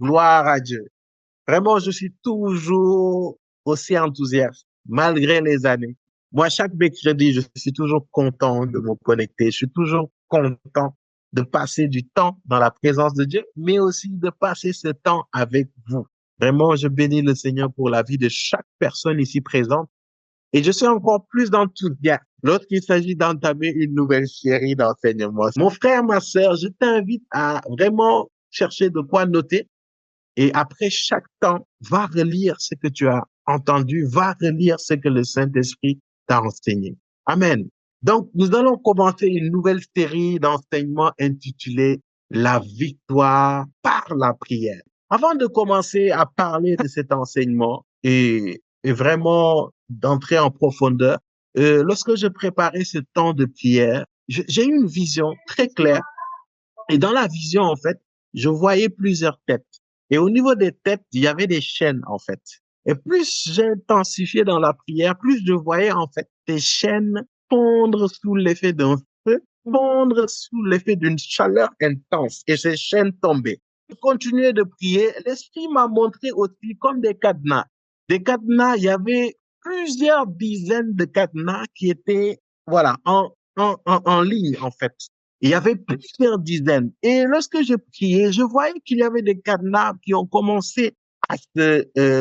Gloire à Dieu. Vraiment, je suis toujours aussi enthousiaste, malgré les années. Moi, chaque mercredi, je suis toujours content de me connecter. Je suis toujours content de passer du temps dans la présence de Dieu, mais aussi de passer ce temps avec vous. Vraiment, je bénis le Seigneur pour la vie de chaque personne ici présente. Et je suis encore plus enthousiaste lorsqu'il s'agit d'entamer une nouvelle série d'enseignements. Mon frère, ma sœur, je t'invite à vraiment chercher de quoi noter et après chaque temps, va relire ce que tu as entendu, va relire ce que le Saint-Esprit t'a enseigné. Amen. Donc, nous allons commencer une nouvelle série d'enseignements intitulée La victoire par la prière. Avant de commencer à parler de cet enseignement et vraiment d'entrer en profondeur, lorsque je préparais ce temps de prière, j'ai eu une vision très claire et dans la vision, en fait, je voyais plusieurs têtes. Et au niveau des têtes, il y avait des chaînes, en fait. Et plus j'intensifiais dans la prière, plus je voyais, en fait, des chaînes fondre sous l'effet d'un feu, fondre sous l'effet d'une chaleur intense. Et ces chaînes tombaient. Je continuais de prier. L'Esprit m'a montré aussi comme des cadenas. Des cadenas, il y avait plusieurs dizaines de cadenas qui étaient, voilà, en ligne, en fait. Il y avait plusieurs dizaines. Et lorsque je priais, je voyais qu'il y avait des cadenas qui ont commencé à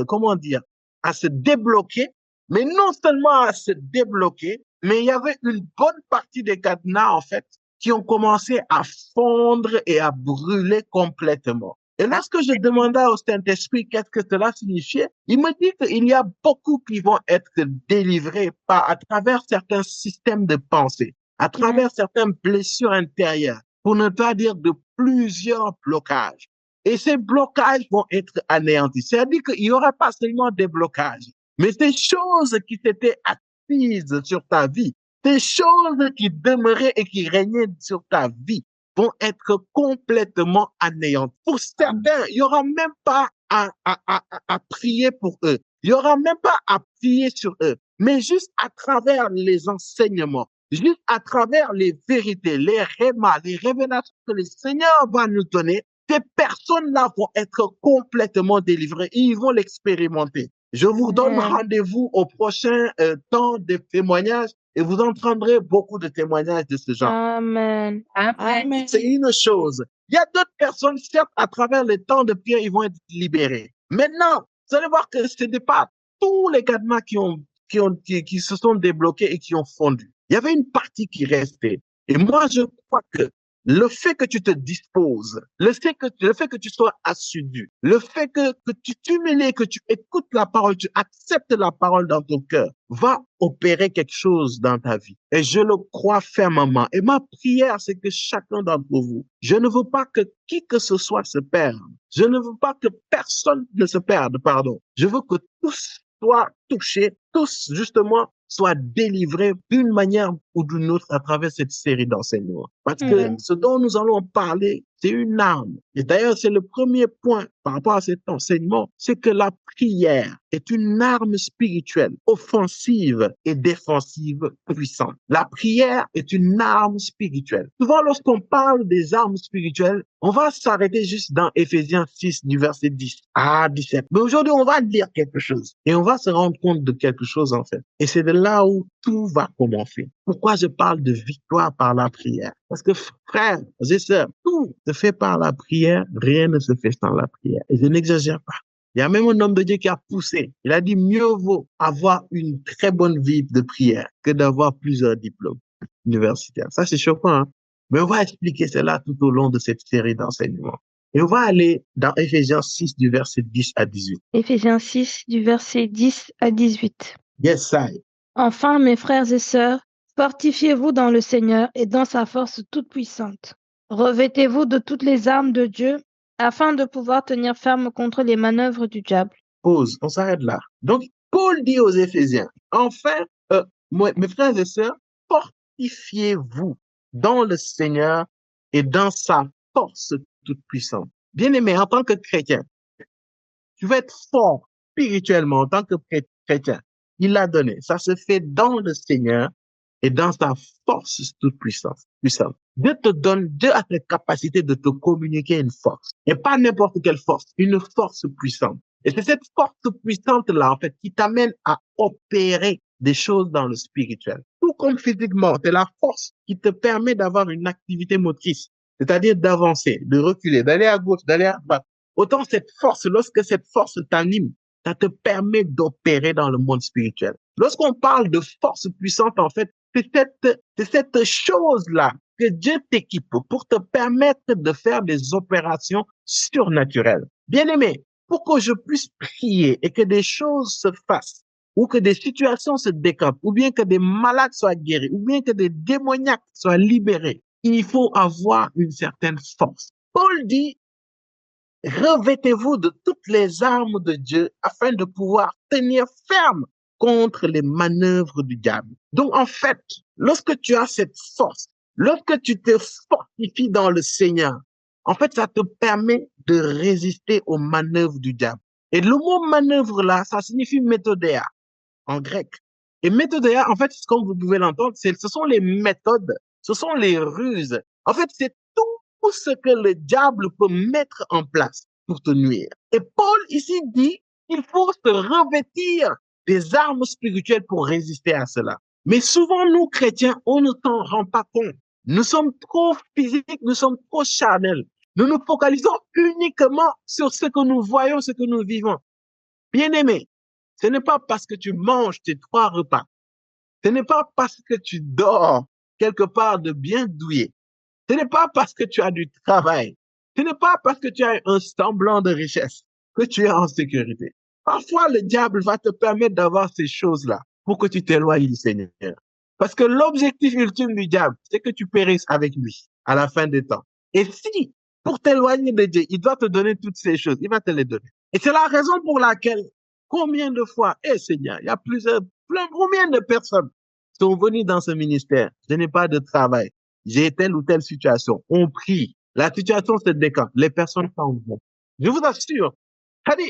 comment dire, à se débloquer. Mais non seulement à se débloquer, mais il y avait une bonne partie des cadenas, en fait, qui ont commencé à fondre et à brûler complètement. Et lorsque je demandais au Saint-Esprit qu'est-ce que cela signifiait, il me dit qu'il y a beaucoup qui vont être délivrés à travers certains systèmes de pensée, à travers certaines blessures intérieures, pour ne pas dire de plusieurs blocages. Et ces blocages vont être anéantis. C'est-à-dire qu'il n'y aura pas seulement des blocages, mais ces choses qui s'étaient assises sur ta vie, ces choses qui demeuraient et qui régnaient sur ta vie, vont être complètement anéantis. Pour certains, il n'y aura même pas à prier pour eux. Il n'y aura même pas à prier sur eux. Mais juste à travers les enseignements, juste à travers les vérités, les rémas, les révélations que le Seigneur va nous donner, ces personnes-là vont être complètement délivrées et ils vont l'expérimenter. Je vous donne rendez-vous au prochain temps de témoignages et vous entendrez beaucoup de témoignages de ce genre. Amen. Amen. C'est une chose. Il y a d'autres personnes, certes, à travers le temps de prière, ils vont être libérés. Maintenant, vous allez voir que ce n'est pas tous les cadenas qui se sont débloqués et qui ont fondu. Il y avait une partie qui restait. Et moi, je crois que le fait que tu te disposes, le fait que tu sois assidu, le fait que tu t'humilies, que tu écoutes la parole, tu acceptes la parole dans ton cœur, va opérer quelque chose dans ta vie. Et je le crois fermement. Et ma prière, c'est que chacun d'entre vous, je ne veux pas que qui que ce soit se perde. Je ne veux pas que personne ne se perde, pardon. Je veux que tous soient touchés, tous justement soient délivrés d'une manière ou d'une autre à travers cette série d'enseignements. Parce que ce dont nous allons parler, c'est une arme. Et d'ailleurs, c'est le premier point par rapport à cet enseignement, c'est que la prière est une arme spirituelle, offensive et défensive puissante. La prière est une arme spirituelle. Souvent, lorsqu'on parle des armes spirituelles, on va s'arrêter juste dans Éphésiens 6, du verset 10 à 17. Mais aujourd'hui, on va lire quelque chose et on va se rendre compte de quelque chose en fait. Et c'est de là où tout va commencer. Pourquoi je parle de victoire par la prière? Parce que frères et sœurs, tout se fait par la prière, rien ne se fait sans la prière. Et je n'exagère pas. Il y a même un homme de Dieu qui a poussé. Il a dit mieux vaut avoir une très bonne vie de prière que d'avoir plusieurs diplômes universitaires. Ça, c'est choquant, hein? Mais on va expliquer cela tout au long de cette série d'enseignements. Et on va aller dans Éphésiens 6 du verset 10 à 18. Éphésiens 6 du verset 10 à 18. Yes, I. Enfin, mes frères et sœurs, fortifiez-vous dans le Seigneur et dans sa force toute puissante. Revêtez-vous de toutes les armes de Dieu afin de pouvoir tenir ferme contre les manœuvres du diable. Pause, on s'arrête là. Donc, Paul dit aux Éphésiens, enfin, mes frères et sœurs, fortifiez-vous dans le Seigneur et dans sa force toute puissante. Bien-aimé, en tant que chrétien, tu vas être fort spirituellement en tant que chrétien. Il l'a donné. Ça se fait dans le Seigneur et dans sa force toute puissante. Dieu a cette capacité de te communiquer une force. Et pas n'importe quelle force, une force puissante. Et c'est cette force puissante-là, en fait, qui t'amène à opérer des choses dans le spirituel. Tout comme physiquement, c'est la force qui te permet d'avoir une activité motrice, c'est-à-dire d'avancer, de reculer, d'aller à gauche, d'aller à droite. Autant cette force, lorsque cette force t'anime, ça te permet d'opérer dans le monde spirituel. Lorsqu'on parle de force puissante, en fait, c'est cette chose-là que Dieu t'équipe pour te permettre de faire des opérations surnaturelles. Bien-aimé, pour que je puisse prier et que des choses se fassent, ou que des situations se décantent, ou bien que des malades soient guéris, ou bien que des démoniaques soient libérés, il faut avoir une certaine force. Paul dit, revêtez-vous de toutes les armes de Dieu afin de pouvoir tenir ferme contre les manœuvres du diable. Donc, en fait, lorsque tu as cette force, lorsque tu te fortifies dans le Seigneur, en fait, ça te permet de résister aux manœuvres du diable. Et le mot manœuvre là, ça signifie méthodéa en grec. Et méthodéa, en fait, comme vous pouvez l'entendre, ce sont les méthodes, ce sont les ruses. En fait, c'est tout ce que le diable peut mettre en place pour te nuire. Et Paul ici dit qu'il faut se revêtir des armes spirituelles pour résister à cela. Mais souvent, nous, chrétiens, on ne s'en rend pas compte. Nous sommes trop physiques, nous sommes trop charnels. Nous nous focalisons uniquement sur ce que nous voyons, ce que nous vivons. Bien-aimé, ce n'est pas parce que tu manges tes 3 repas, ce n'est pas parce que tu dors quelque part de bien douillet, ce n'est pas parce que tu as du travail, ce n'est pas parce que tu as un semblant de richesse que tu es en sécurité. Parfois, le diable va te permettre d'avoir ces choses-là pour que tu t'éloignes du Seigneur. Parce que l'objectif ultime du diable, c'est que tu périsses avec lui à la fin des temps. Et si, pour t'éloigner de Dieu, il doit te donner toutes ces choses, il va te les donner. Et c'est la raison pour laquelle, combien de fois, Seigneur, il y a combien de personnes sont venues dans ce ministère, je n'ai pas de travail, j'ai telle ou telle situation, on prie, la situation se décante, les personnes s'en vont. Je vous assure,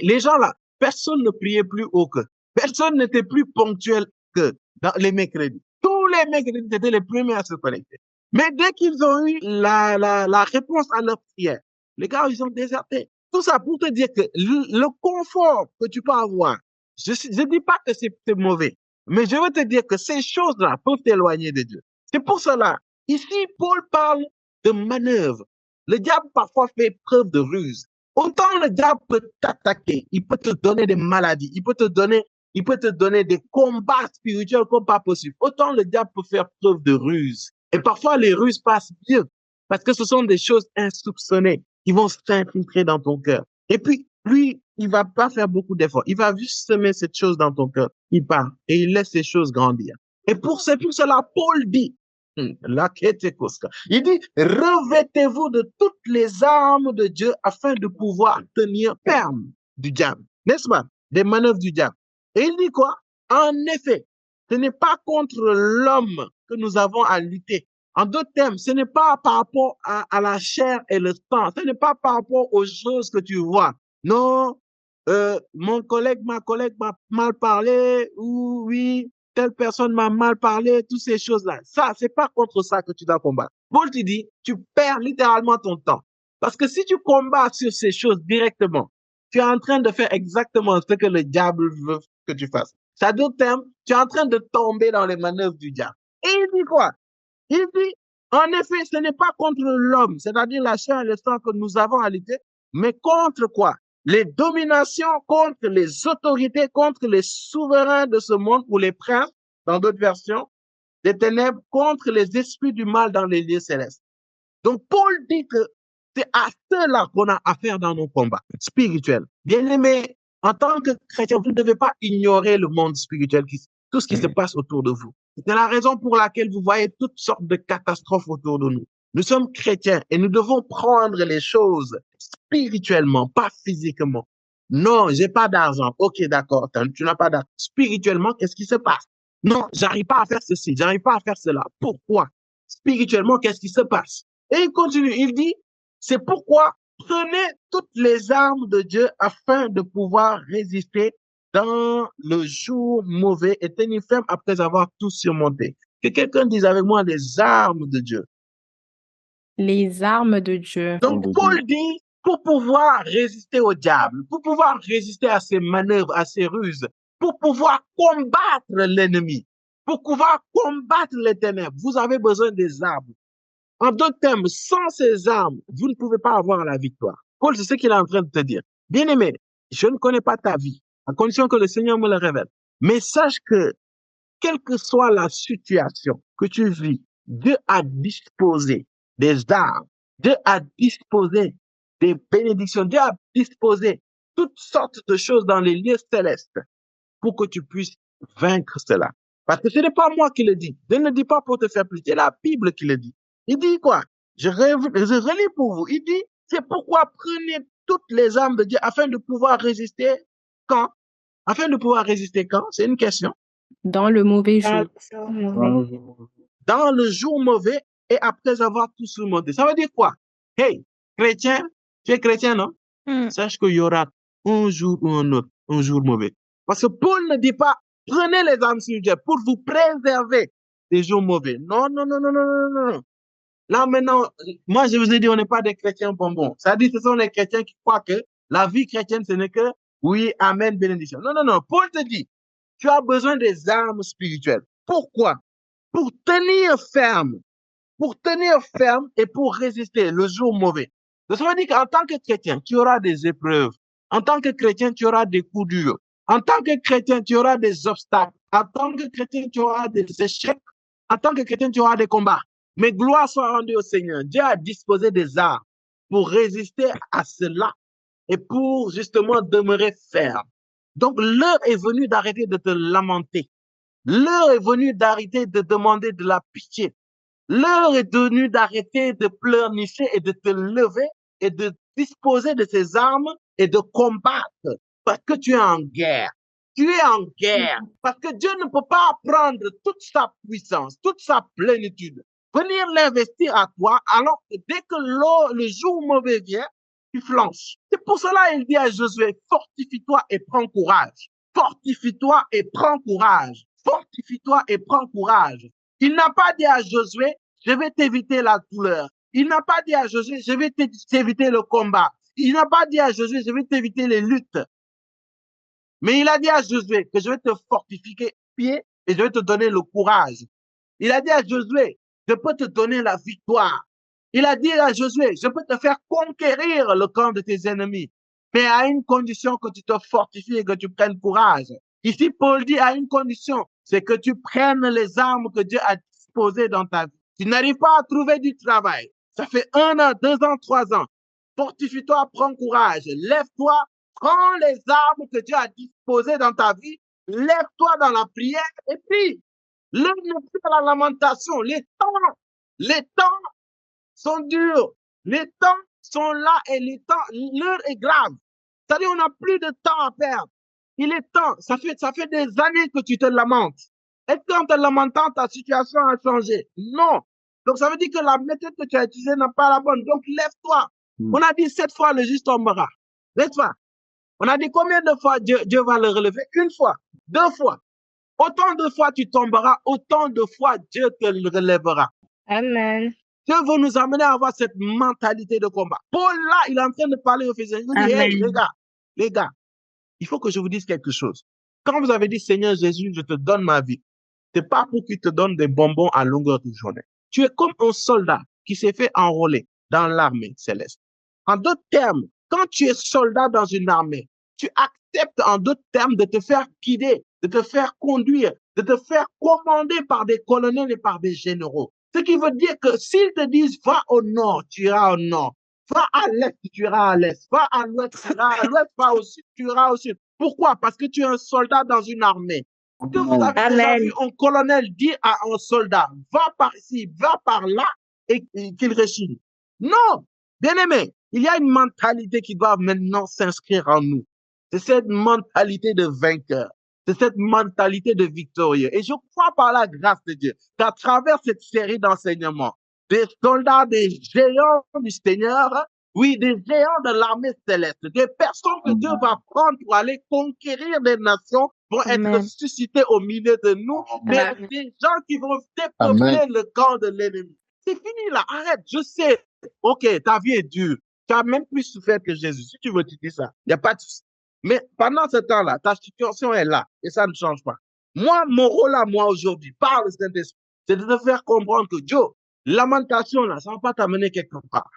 les gens là, personne ne priait plus haut qu'eux, personne n'était plus ponctuel que dans les mercredis. Tous les mercredis étaient les premiers à se connecter. Mais dès qu'ils ont eu la réponse à leur prière, les gars, ils ont déserté. Tout ça pour te dire que le confort que tu peux avoir, je ne dis pas que c'est mauvais, mais je veux te dire que ces choses-là peuvent t'éloigner de Dieu. C'est pour cela, ici, Paul parle de manœuvre. Le diable parfois fait preuve de ruse. Autant le diable peut t'attaquer, il peut te donner des maladies, il peut te donner des combats spirituels comme pas possible. Autant le diable peut faire preuve de ruse. Et parfois, les ruses passent mieux parce que ce sont des choses insoupçonnées qui vont s'infiltrer dans ton cœur. Et puis, lui, il va pas faire beaucoup d'efforts. Il va juste semer cette chose dans ton cœur. Il part et il laisse ces choses grandir. Et pour cela, Paul dit, il dit, revêtez-vous de toutes les armes de Dieu afin de pouvoir tenir ferme du diable. N'est-ce pas? Des manœuvres du diable. Et il dit quoi? En effet, ce n'est pas contre l'homme que nous avons à lutter. En d'autres termes, ce n'est pas par rapport à la chair et le sang. Ce n'est pas par rapport aux choses que tu vois. Non, ma collègue m'a mal parlé, ou oui, telle personne m'a mal parlé, toutes ces choses-là. Ça, c'est pas contre ça que tu dois combattre. Paul te dit, tu perds littéralement ton temps. Parce que si tu combats sur ces choses directement, tu es en train de faire exactement ce que le diable veut que tu fasses. Ça d'autres termes, tu es en train de tomber dans les manœuvres du diable. Et il dit quoi? Il dit, en effet, ce n'est pas contre l'homme, c'est-à-dire la chair et le sang que nous avons à lutter, mais contre quoi? Les dominations, contre les autorités, contre les souverains de ce monde ou les princes, dans d'autres versions, des ténèbres, contre les esprits du mal dans les lieux célestes. Donc, Paul dit que c'est à cela qu'on a affaire dans nos combats spirituels. Bien aimé, en tant que chrétien, vous ne devez pas ignorer le monde spirituel, tout ce qui se passe autour de vous. C'est la raison pour laquelle vous voyez toutes sortes de catastrophes autour de nous. Nous sommes chrétiens et nous devons prendre les choses spirituellement, pas physiquement. Non, j'ai pas d'argent. Ok, d'accord, tu n'as pas d'argent. Spirituellement, qu'est-ce qui se passe? Non, j'arrive pas à faire ceci, j'arrive pas à faire cela. Pourquoi? Spirituellement, qu'est-ce qui se passe? Et il continue, il dit, c'est pourquoi prenez toutes les armes de Dieu afin de pouvoir résister dans le jour mauvais et tenir ferme après avoir tout surmonté. Que quelqu'un dise avec moi les armes de Dieu. Les armes de Dieu. Donc, Paul dit, pour pouvoir résister au diable, pour pouvoir résister à ses manœuvres, à ses ruses, pour pouvoir combattre l'ennemi, pour pouvoir combattre les ténèbres, vous avez besoin des armes. En d'autres termes, sans ces armes, vous ne pouvez pas avoir la victoire. Paul, c'est ce qu'il est en train de te dire. Bien-aimé, je ne connais pas ta vie, à condition que le Seigneur me le révèle. Mais sache que, quelle que soit la situation que tu vis, Dieu a disposé des armes, Dieu a disposé des bénédictions, Dieu a disposé toutes sortes de choses dans les lieux célestes pour que tu puisses vaincre cela. Parce que ce n'est pas moi qui le dis. Je ne le dis pas pour te faire plaisir. C'est la Bible qui le dit. Il dit quoi? Je relis pour vous. Il dit, c'est pourquoi prenez toutes les armes de Dieu afin de pouvoir résister quand? Afin de pouvoir résister quand? C'est une question. Dans le mauvais jour. Dans le jour mauvais et après avoir tout surmonté. Ça veut dire quoi? Hey, chrétien, tu es chrétien, non? Sache qu'il y aura un jour ou un autre, un jour mauvais. Parce que Paul ne dit pas, prenez les armes spirituelles pour vous préserver des jours mauvais. Non, non, non, non, non, non, non, non. Là, maintenant, moi, je vous ai dit, on n'est pas des chrétiens bonbons. Ça dit, ce sont les chrétiens qui croient que la vie chrétienne, ce n'est que, oui, amen, bénédiction. Non, non, non. Paul te dit, tu as besoin des armes spirituelles. Pourquoi? Pour tenir ferme et pour résister le jour mauvais. Donc, ça veut dire qu'en tant que chrétien, tu auras des épreuves. En tant que chrétien, tu auras des coups durs. En tant que chrétien, tu auras des obstacles. En tant que chrétien, tu auras des échecs. En tant que chrétien, tu auras des combats. Mais gloire soit rendue au Seigneur. Dieu a disposé des armes pour résister à cela et pour justement demeurer ferme. Donc, l'heure est venue d'arrêter de te lamenter. L'heure est venue d'arrêter de demander de la pitié. L'heure est venue d'arrêter de pleurnicher et de te lever et de disposer de ces armes et de combattre parce que tu es en guerre. Tu es en guerre parce que Dieu ne peut pas prendre toute sa puissance, toute sa plénitude, venir l'investir à toi alors que dès que le jour mauvais vient, tu flanches. C'est pour cela qu'il dit à Josué, fortifie-toi et prends courage. Fortifie-toi et prends courage. Fortifie-toi et prends courage. Il n'a pas dit à Josué, je vais t'éviter la douleur. Il n'a pas dit à Josué, je vais t'éviter le combat. Il n'a pas dit à Josué, je vais t'éviter les luttes. Mais il a dit à Josué que je vais te fortifier pied et je vais te donner le courage. Il a dit à Josué, je peux te donner la victoire. Il a dit à Josué, je peux te faire conquérir le camp de tes ennemis, mais à une condition que tu te fortifies et que tu prennes courage. Ici, Paul dit à une condition, c'est que tu prennes les armes que Dieu a disposées dans ta vie. Tu n'arrives pas à trouver du travail. Ça fait 1 an, 2 ans, 3 ans. Fortifie-toi, prends courage. Lève-toi, prends les armes que Dieu a disposées dans ta vie. Lève-toi dans la prière et puis, l'heure n'est plus à la lamentation. Les temps sont durs. Les temps sont là et l'heure est grave. C'est-à-dire, on n'a plus de temps à perdre. Il est temps. Ça fait des années que tu te lamentes. Est-ce qu'en te lamentant, ta situation a changé? Non. Donc, ça veut dire que la méthode que tu as utilisée n'est pas la bonne. Donc, lève-toi. On a dit 7 fois le juste tombera. Lève-toi. On a dit combien de fois Dieu va le relever? 1 fois, 2 fois. Autant de fois tu tomberas, autant de fois Dieu te le relèvera. Amen. Dieu veut nous amener à avoir cette mentalité de combat. Paul, là, il est en train de parler aux Éphésiens. Il dit, hey, les gars, il faut que je vous dise quelque chose. Quand vous avez dit, Seigneur Jésus, je te donne ma vie, c'est pas pour qu'il te donne des bonbons à longueur de journée. Tu es comme un soldat qui s'est fait enrôler dans l'armée céleste. En d'autres termes, quand tu es soldat dans une armée, tu acceptes en d'autres termes de te faire guider, de te faire conduire, de te faire commander par des colonels et par des généraux. Ce qui veut dire que s'ils te disent va au nord, tu iras au nord. Va à l'est, tu iras à l'est. Va à l'ouest, tu iras à l'ouest. Va au sud, tu iras au sud. Pourquoi? Parce que tu es un soldat dans une armée. Que vous avez déjà vu un colonel dire à un soldat, va par ici, va par là, et qu'il rechigne. Non, bien aimé, il y a une mentalité qui doit maintenant s'inscrire en nous. C'est cette mentalité de vainqueur. C'est cette mentalité de victorieux. Et je crois par la grâce de Dieu qu'à travers cette série d'enseignements, des soldats, des géants du Seigneur, oui, des géants de l'armée céleste, des personnes que Dieu va prendre pour aller conquérir des nations, vont être suscités au milieu de nous, mais des gens qui vont dépeupler le camp de l'ennemi. C'est fini là, arrête, je sais, OK, ta vie est dure. Tu as même plus souffert que Jésus. Si tu veux, tu dis ça. Il n'y a pas de souci. Mais pendant ce temps-là, ta situation est là et ça ne change pas. Moi, mon rôle à moi aujourd'hui, par le Saint-Esprit, c'est de te faire comprendre que Joe, lamentation là, ça ne va pas t'amener quelque part.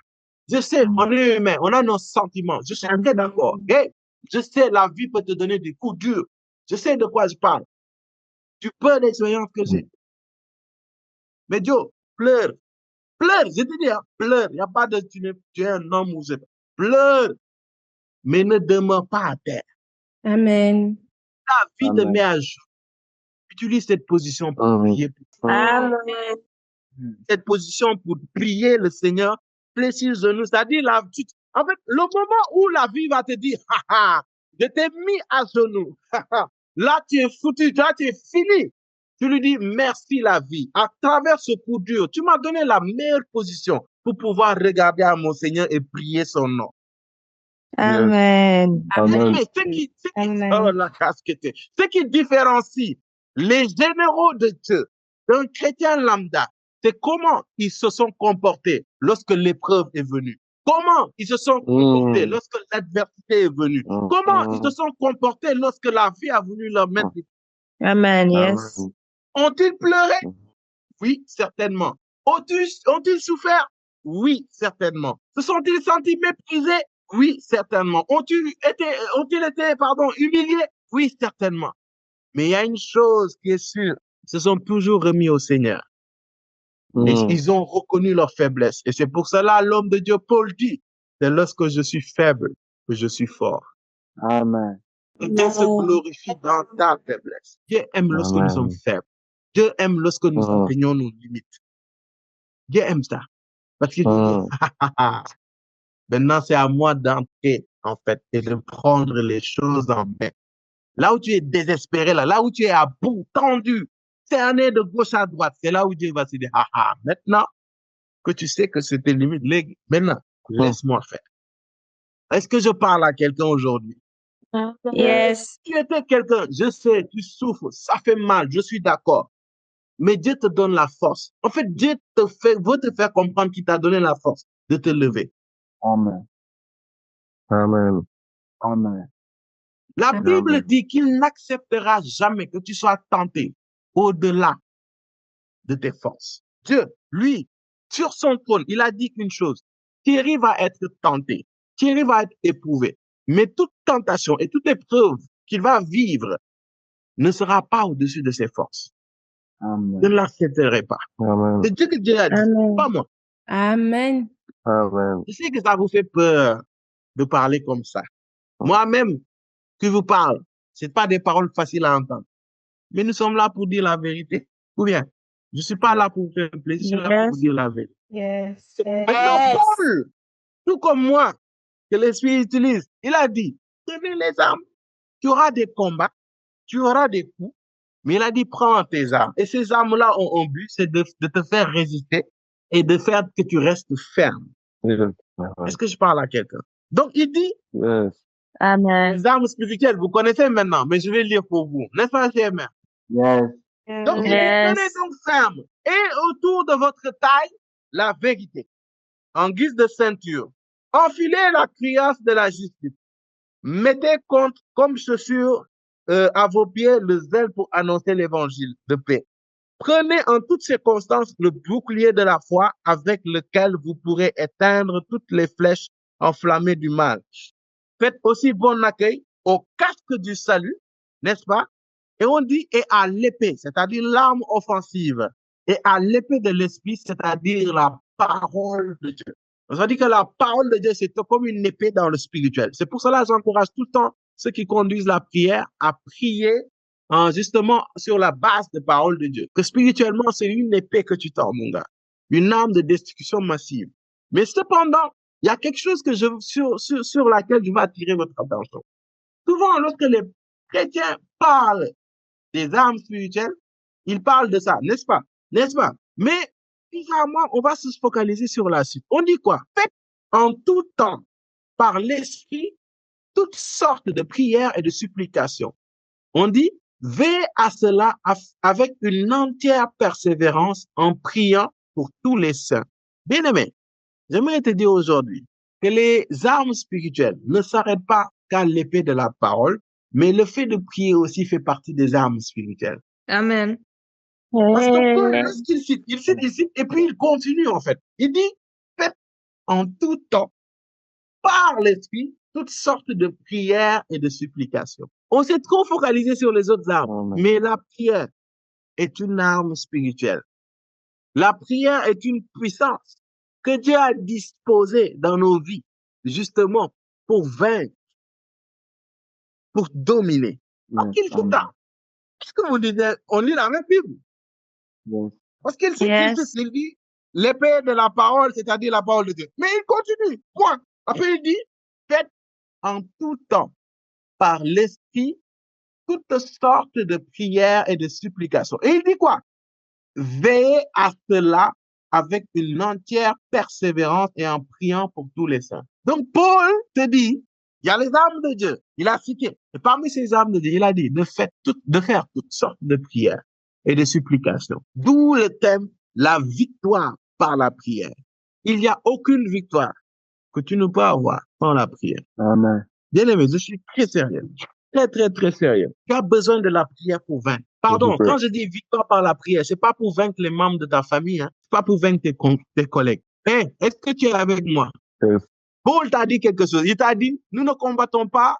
Je sais, on est humain, on a nos sentiments. Je suis très d'accord. Okay? Je sais, la vie peut te donner des coups durs. Je sais de quoi je parle. Du peu d'expérience que j'ai. Mais Joe, pleure. Pleure, je te dis, hein, pleure. Il n'y a pas de tu es un homme ou je. Pleure, mais ne demeure pas à terre. Amen. La vie te Amen. met à jour. Utilise cette position pour prier. Amen. Cette position pour prier le Seigneur, fléchir sur genou. C'est-à-dire, en fait, le moment où la vie va te dire, je t'ai mis à genoux. Là, tu es foutu, là, tu es fini. Tu lui dis, merci la vie. À travers ce coup dur, tu m'as donné la meilleure position pour pouvoir regarder à mon Seigneur et prier son nom. Amen. Amen. Oh, la casquette. Ce qui différencie les généraux de Dieu d'un chrétien lambda, c'est comment ils se sont comportés lorsque l'épreuve est venue. Comment ils se sont comportés lorsque l'adversité est venue. Comment ils se sont comportés lorsque la vie a voulu leur mettre. Amen. Yes. Ont-ils pleuré? Oui, certainement. Ont-ils souffert? Oui, certainement. Se sont-ils sentis méprisés? Oui, certainement. Ont-ils été, humiliés? Oui, certainement. Mais il y a une chose qui est sûre, ils se sont toujours remis au Seigneur. Et ils ont reconnu leur faiblesse. Et c'est pour cela, l'homme de Dieu, Paul dit, c'est lorsque je suis faible que je suis fort. Amen. Dieu se glorifie dans ta faiblesse. Dieu aime lorsque nous sommes faibles. Dieu aime lorsque nous atteignons nos limites. Dieu aime ça. Parce qu'il dit, maintenant c'est à moi d'entrer, en fait, et de prendre les choses en main. Là où tu es désespéré, là où tu es à bout, tendu, cerné de gauche à droite, c'est là où Dieu va se dire, maintenant que tu sais que c'était limite, maintenant, laisse-moi faire. Est-ce que je parle à quelqu'un aujourd'hui? Yes. Tu étais quelqu'un, je sais, tu souffres, ça fait mal, je suis d'accord. Mais Dieu te donne la force. En fait, Dieu veut te faire comprendre qu'il t'a donné la force de te lever. Amen. Amen. Amen. La Bible dit qu'il n'acceptera jamais que tu sois tenté au-delà de tes forces. Dieu, lui, sur son trône, il a dit qu'une chose, Thierry va être tenté, Thierry va être éprouvé, mais toute tentation et toute épreuve qu'il va vivre ne sera pas au-dessus de ses forces. Amen. Je ne l'accepterai pas. Amen. C'est Dieu que Dieu a dit, pas moi. Amen. Amen. Je sais que ça vous fait peur de parler comme ça. Moi-même, qui vous parle, c'est pas des paroles faciles à entendre. Mais nous sommes là pour dire la vérité. Ou bien, je suis pas là pour vous faire plaisir, je suis là pour vous dire la vérité. Yes. Maintenant, Paul, tout comme moi, que l'Esprit utilise, il a dit, prenez les armes. Tu auras des combats, tu auras des coups, mais il a dit, prends tes armes. Et ces armes-là ont un but, c'est de te faire résister et de faire que tu restes ferme. Est-ce que je parle à quelqu'un? Donc, il dit, Amen. les armes spirituelles, vous connaissez maintenant, mais je vais lire pour vous. N'est-ce pas, CMR? Yes. Donc, il dit, tenez donc ferme. Et autour de votre taille, la vérité. En guise de ceinture. Enfilez la cuirasse de la justice. Mettez comme chaussure à vos pieds le zèle pour annoncer l'évangile de paix. Prenez en toutes circonstances le bouclier de la foi avec lequel vous pourrez éteindre toutes les flèches enflammées du mal. Faites aussi bon accueil au casque du salut, n'est-ce pas? Et on dit, et à l'épée, c'est-à-dire l'arme offensive, et à l'épée de l'esprit, c'est-à-dire la parole de Dieu. Ça dit que la parole de Dieu, c'est comme une épée dans le spirituel. C'est pour cela que j'encourage tout le temps ceux qui conduisent la prière à prier justement sur la base de parole de Dieu. Que spirituellement, c'est une épée que tu tends, mon gars. Une arme de destruction massive. Mais cependant, il y a quelque chose que sur laquelle je veux attirer votre attention. Souvent, lorsque les chrétiens parlent des armes spirituelles, ils parlent de ça, n'est-ce pas? N'est-ce pas? Mais, bizarrement, on va se focaliser sur la suite. On dit quoi? Faites en tout temps, par l'esprit, toutes sortes de prières et de supplications. On dit, veillez à cela avec une entière persévérance en priant pour tous les saints. Bien aimé, J'aimerais te dire aujourd'hui que les armes spirituelles ne s'arrêtent pas qu'à l'épée de la parole, mais le fait de prier aussi fait partie des armes spirituelles. Amen. Parce que Paul, lorsqu'il cite, il cite, et puis il continue en fait. Il dit, faites en tout temps, par l'Esprit, toutes sortes de prières et de supplications. On s'est trop focalisé sur les autres armes, Amen. mais la prière est une arme spirituelle. La prière est une puissance que Dieu a disposée dans nos vies, justement, pour vaincre, pour dominer. Parce Yes. qu'il fait Amen. ça. Qu'est-ce que vous dites? On lit la même Bible. Yes. Parce qu'il cite, Yes. il dit l'épée de la parole, c'est-à-dire la parole de Dieu. Mais il continue. Point. Après, il dit, faites en tout temps, par l'Esprit, toutes sortes de prières et de supplications. Et il dit quoi? Veillez à cela avec une entière persévérance et en priant pour tous les saints. Donc, Paul te dit, il y a les armes de Dieu. Il a cité. Et parmi ces armes de Dieu, il a dit de faire toutes sortes de prières et de supplications. D'où le thème, la victoire par la prière. Il n'y a aucune victoire que tu ne peux avoir sans la prière. Amen. Bien aimé, je suis très sérieux. Très, très, très sérieux. Tu as besoin de la prière pour vaincre. Pardon, Je peux. quand je dis victoire par la prière, c'est pas pour vaincre les membres de ta famille, hein. C'est pas pour vaincre tes collègues. Hein, est-ce que tu es avec moi? Yes. Paul t'a dit quelque chose. Il t'a dit, nous ne combattons pas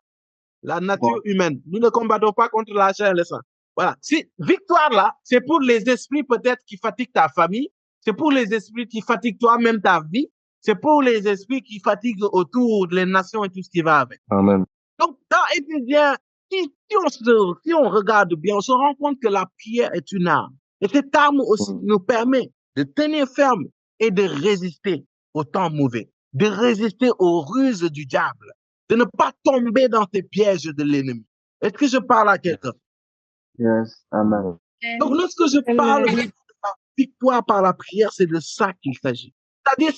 la nature humaine. Nous ne combattons pas contre la chair et le sang. Voilà. Si, victoire là, c'est pour les esprits peut-être qui fatiguent ta famille. C'est pour les esprits qui fatiguent toi-même ta vie. C'est pour les esprits qui fatiguent autour les nations et tout ce qui va avec. Amen. Donc, dans Éphésiens, si on regarde bien, on se rend compte que la prière est une arme. Et cette arme aussi nous permet de tenir ferme et de résister au temps mauvais, de résister aux ruses du diable, de ne pas tomber dans ces pièges de l'ennemi. Est-ce que je parle à quelqu'un? Yes. Amen. Donc, lorsque je parle de la victoire par la prière, c'est de ça qu'il s'agit. C'est-à-dire,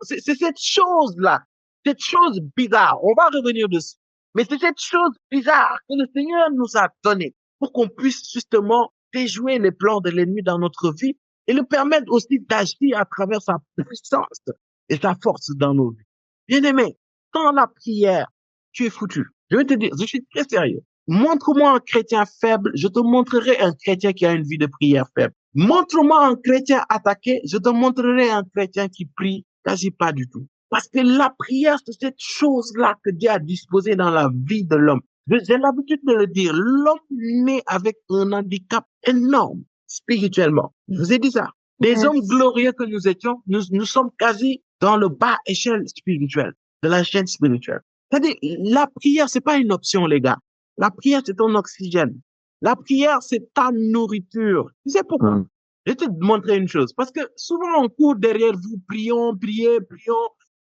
c'est cette chose-là, cette chose bizarre. On va revenir dessus. Mais c'est cette chose bizarre que le Seigneur nous a donnée pour qu'on puisse justement déjouer les plans de l'ennemi dans notre vie et le permettre aussi d'agir à travers sa puissance et sa force dans nos vies. Bien-aimé, sans la prière, tu es foutu. Je vais te dire, je suis très sérieux. Montre-moi un chrétien faible, je te montrerai un chrétien qui a une vie de prière faible. Montre-moi un chrétien attaqué, je te montrerai un chrétien qui prie quasi pas du tout. Parce que la prière, c'est cette chose-là que Dieu a disposée dans la vie de l'homme. J'ai l'habitude de le dire, l'homme naît avec un handicap énorme spirituellement. Je vous ai dit ça. Des hommes glorieux que nous étions, nous sommes quasi dans le bas échelle spirituelle, de la chaîne spirituelle. C'est-à-dire, la prière, c'est pas une option, les gars. La prière, c'est ton oxygène. La prière, c'est ta nourriture. Tu sais pourquoi? Je vais te montrer une chose. Parce que souvent, on court derrière vous, prions, prions.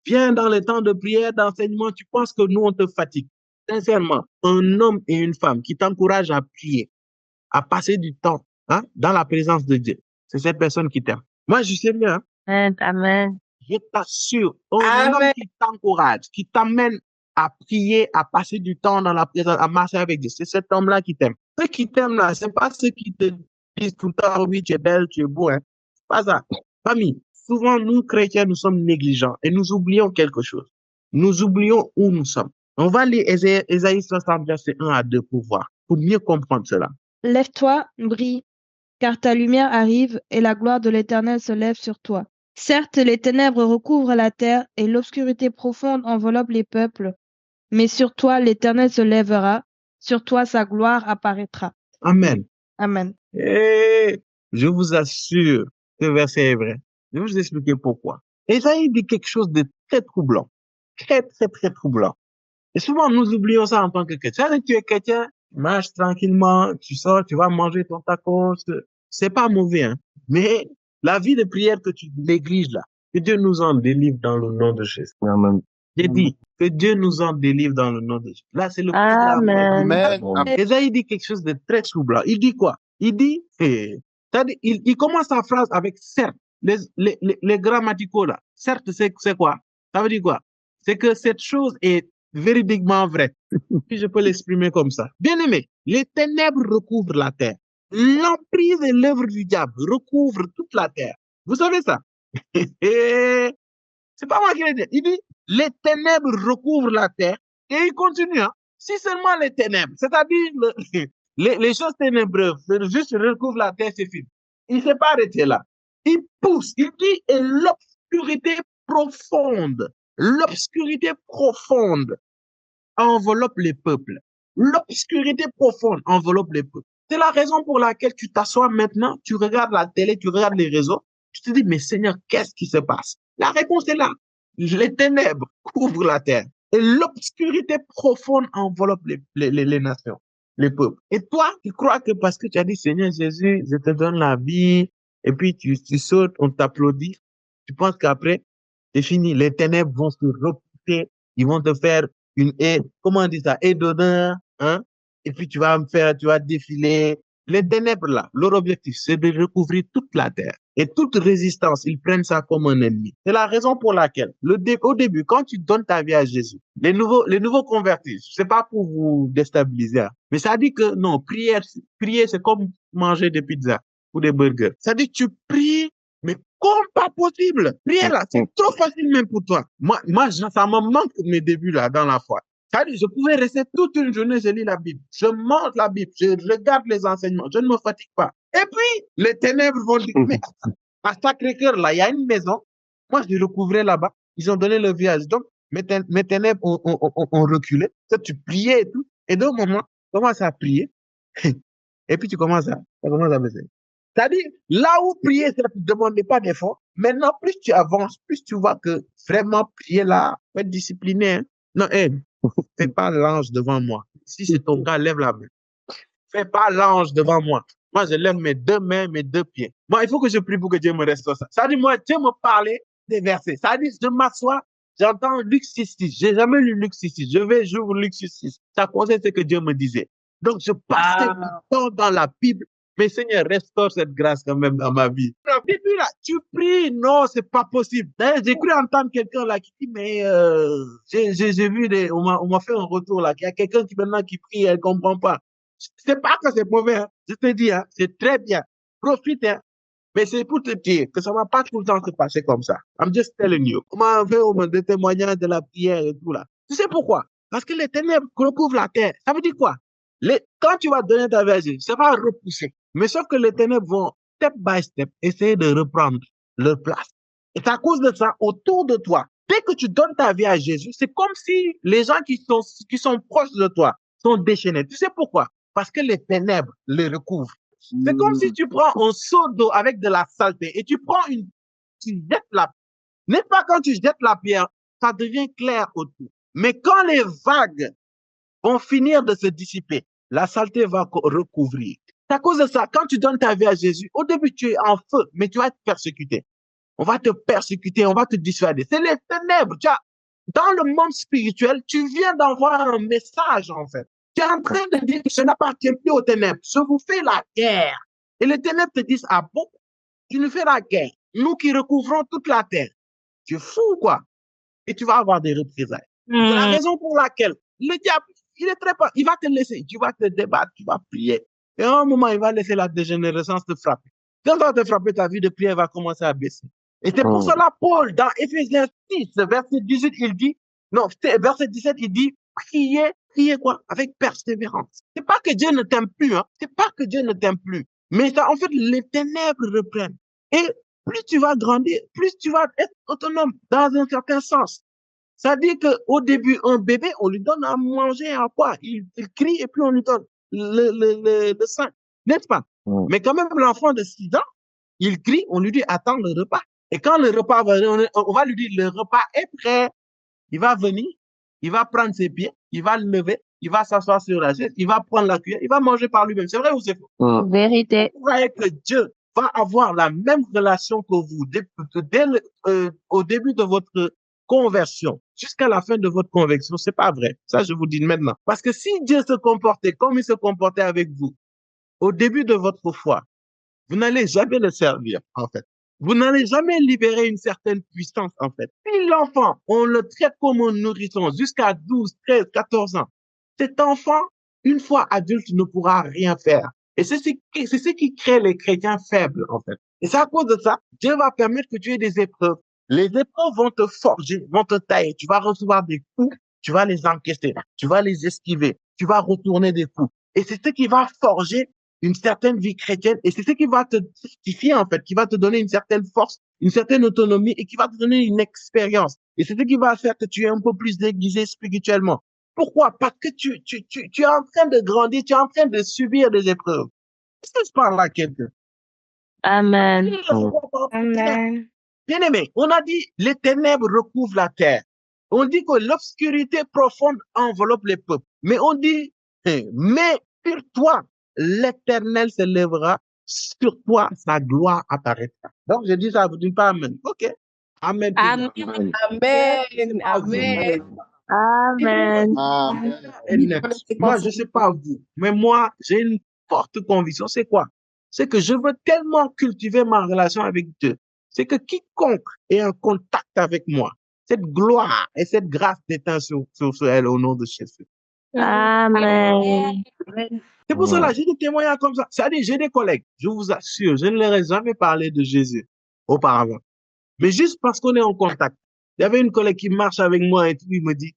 Viens dans les temps de prière, d'enseignement, tu penses que nous, on te fatigue. Sincèrement, un homme et une femme qui t'encouragent à prier, à passer du temps dans la présence de Dieu, c'est cette personne qui t'aime. Moi, je sais bien. Amen. Je t'assure, un homme qui t'encourage, qui t'amène à prier, à passer du temps dans la présence, à marcher avec Dieu, c'est cet homme-là qui t'aime. Ceux qui t'aiment là, c'est pas ceux qui te disent tout le temps, oui, tu es belle, tu es beau, hein. C'est pas ça. Famille, souvent, nous, chrétiens, nous sommes négligents et nous oublions quelque chose. Nous oublions où nous sommes. On va lire Ésaïe 60, verset 1 à 2 pour voir, pour mieux comprendre cela. Lève-toi, brille, car ta lumière arrive et la gloire de l'Éternel se lève sur toi. Certes, les ténèbres recouvrent la terre et l'obscurité profonde enveloppe les peuples, mais sur toi l'Éternel se lèvera, sur toi sa gloire apparaîtra. Amen. Amen. Et je vous assure, ce verset est vrai. Je vais vous expliquer pourquoi. Ésaïe dit quelque chose de très troublant. Très, très, très troublant. Et souvent, nous oublions ça en tant que chrétien. Tu es chrétien, tu marches tranquillement, tu sors, tu vas manger ton tacos. C'est pas mauvais, hein. Mais la vie de prière que tu négliges là, que Dieu nous en délivre dans le nom de Jésus. Amen. J'ai dit que Dieu nous en délivre dans le nom de Jésus. Là, c'est le Amen. Ésaïe dit quelque chose de très troublant. Il dit quoi? Il dit, c'est-à-dire, il commence sa phrase avec certes. Les grammaticaux là, certes, c'est quoi? Ça veut dire quoi? C'est que cette chose est véridiquement vraie. Si je peux l'exprimer comme ça. Bien aimé, les ténèbres recouvrent la terre. L'emprise et l'œuvre du diable recouvrent toute la terre. Vous savez ça? C'est pas moi qui l'ai dit. Il dit, les ténèbres recouvrent la terre. Et il continue, hein. Si seulement les ténèbres, c'est-à-dire les choses ténébreuses, juste recouvrent la terre, c'est fini. Il ne s'est pas arrêté là. Il pousse, il dit, et l'obscurité profonde enveloppe les peuples. L'obscurité profonde enveloppe les peuples. C'est la raison pour laquelle tu t'assois maintenant, tu regardes la télé, tu regardes les réseaux, tu te dis, mais Seigneur, qu'est-ce qui se passe? La réponse est là. Les ténèbres couvrent la terre et l'obscurité profonde enveloppe les nations, les peuples. Et toi, tu crois que parce que tu as dit, Seigneur Jésus, je te donne la vie, et puis tu sautes, on t'applaudit, tu penses qu'après, c'est fini. Les ténèbres vont se repousser, ils vont te faire une haie, comment on dit ça, haie d'honneur, hein? Et puis tu vas défiler. Les ténèbres là, leur objectif, c'est de recouvrir toute la terre. Et toute résistance, ils prennent ça comme un ennemi. C'est la raison pour laquelle, au début, quand tu donnes ta vie à Jésus, les nouveaux convertis, c'est pas pour vous déstabiliser, hein, mais ça dit que non, prier, c'est comme manger des pizzas ou des burgers. Ça dit que tu pries, mais comme pas possible. Prier là, c'est trop facile même pour toi. Moi, ça me manque mes débuts là, dans la foi. C'est-à-dire, je pouvais rester toute une journée, je lis la Bible, je monte la Bible, je regarde les enseignements, je ne me fatigue pas. Et puis, les ténèbres vont dire, mais à Sacré-Cœur, là, il y a une maison. Moi, je recouvrais là-bas. Ils ont donné le village. Donc, mes ténèbres ont reculé. Ça, tu priais et tout. Et d'un moment, tu commences à prier. Et puis, ça commence à baisser. C'est-à-dire, là où prier, ça ne te demandait pas d'effort. Maintenant, plus tu avances, plus tu vois que vraiment prier là, faut être discipliné, hein. Non, fais pas l'ange devant moi. Si c'est ton cas, lève la main. Fais pas l'ange devant moi. Moi, je lève mes deux mains, mes deux pieds. Moi, il faut que je prie pour que Dieu me restaure ça. Ça dit, moi, Dieu me parlait des versets. Ça dit, je m'assois, j'entends Luc 6:6. J'ai jamais lu Luc 6:6. J'ouvre Luc 6:6. Ça concerne ce que Dieu me disait. Donc, je passais du temps dans la Bible. Mais Seigneur, restaure cette grâce quand même dans ma vie. Et puis là, tu pries, non, c'est pas possible. D'ailleurs, j'ai cru entendre quelqu'un là qui dit, mais j'ai vu, on m'a fait un retour là, qu'il y a quelqu'un qui maintenant qui prie, elle comprend pas. C'est pas que c'est mauvais, hein. Je te dis, hein, c'est très bien. Profite, hein. Mais c'est pour te dire que ça va pas tout le temps se passer comme ça. I'm just telling you. On m'a fait des témoignages de la prière et tout là. Tu sais pourquoi? Parce que les ténèbres recouvrent la terre. Ça veut dire quoi? Quand tu vas donner ta vie à Jésus, ça va repousser. Mais sauf que les ténèbres vont, step by step, essayer de reprendre leur place. Et c'est à cause de ça, autour de toi, dès que tu donnes ta vie à Jésus, c'est comme si les gens qui sont proches de toi sont déchaînés. Tu sais pourquoi? Parce que les ténèbres les recouvrent. C'est comme si tu prends un seau d'eau avec de la saleté et tu jettes la, n'est pas quand tu jettes la pierre, ça devient clair autour. Mais quand les vagues vont finir de se dissiper, la saleté va recouvrir. C'est à cause de ça, quand tu donnes ta vie à Jésus, au début tu es en feu, mais tu vas être persécuté. On va te persécuter, on va te dissuader. C'est les ténèbres. Dans le monde spirituel, tu viens d'envoyer un message en fait. Tu es en train de dire que je n'appartiens plus aux ténèbres. Je vous fais la guerre. Et les ténèbres te disent, ah bon, tu nous fais la guerre. Nous qui recouvrons toute la terre. Tu es fou, quoi. Et tu vas avoir des représailles. C'est la raison pour laquelle le diable, il est très pas, il va te laisser. Tu vas te débattre, tu vas prier. Et à un moment, il va laisser la dégénérescence te frapper. Quand ça va te frapper, ta vie de prière va commencer à baisser. Et c'est pour cela, Paul, dans Éphésiens 6, verset 18, il dit, non, verset 17, il dit, priez quoi? Avec persévérance. C'est pas que Dieu ne t'aime plus, hein. C'est pas que Dieu ne t'aime plus. Mais ça, en fait, les ténèbres reprennent. Et plus tu vas grandir, plus tu vas être autonome dans un certain sens. Ça dit qu'au début, un bébé, on lui donne à manger à quoi? Il crie et puis on lui donne le sein. N'est-ce pas? Mais quand même, l'enfant de 6 ans, il crie, on lui dit, attends le repas. Et quand le repas va venir, on va lui dire, le repas est prêt. Il va venir, il va prendre ses pieds, il va le lever, il va s'asseoir sur la chaise, il va prendre la cuillère, il va manger par lui-même. C'est vrai ou c'est faux? Vérité. Vous voyez que Dieu va avoir la même relation que vous au début de votre conversion jusqu'à la fin de votre conversion. C'est pas vrai. Ça, je vous dis maintenant. Parce que si Dieu se comportait comme il se comportait avec vous au début de votre foi, vous n'allez jamais le servir, en fait. Vous n'allez jamais libérer une certaine puissance, en fait. Si l'enfant, on le traite comme un nourrisson jusqu'à 12, 13, 14 ans, cet enfant, une fois adulte, ne pourra rien faire. Et c'est ce qui crée les chrétiens faibles, en fait. Et c'est à cause de ça, Dieu va permettre que tu aies des épreuves. Les épreuves vont te forger, vont te tailler. Tu vas recevoir des coups, tu vas les encaisser, tu vas les esquiver, tu vas retourner des coups. Et c'est ce qui va forger une certaine vie chrétienne et c'est ce qui va te justifier, en fait, qui va te donner une certaine force, une certaine autonomie et qui va te donner une expérience. Et c'est ce qui va faire que tu es un peu plus déguisé spirituellement. Pourquoi? Parce que tu es en train de grandir, tu es en train de subir des épreuves. Est-ce que je parle à quelqu'un? Amen. Amen. Bien aimé, on a dit les ténèbres recouvrent la terre. On dit que l'obscurité profonde enveloppe les peuples. Mais on dit, mais sur toi, l'Éternel se lèvera, sur toi, sa gloire apparaîtra. Donc, je dis ça, vous dites pas Amen. OK. Amen. Amen. Amen. Amen. Amen. Moi, je sais pas vous, mais moi, j'ai une forte conviction. C'est quoi? C'est que je veux tellement cultiver ma relation avec Dieu. C'est que quiconque est en contact avec moi, cette gloire et cette grâce déteint sur elle au nom de Jésus. Amen. C'est pour cela, j'ai des témoignages comme ça. C'est-à-dire, j'ai des collègues, je vous assure, je ne leur ai jamais parlé de Jésus auparavant. Mais juste parce qu'on est en contact. Il y avait une collègue qui marche avec moi et tout, il me dit,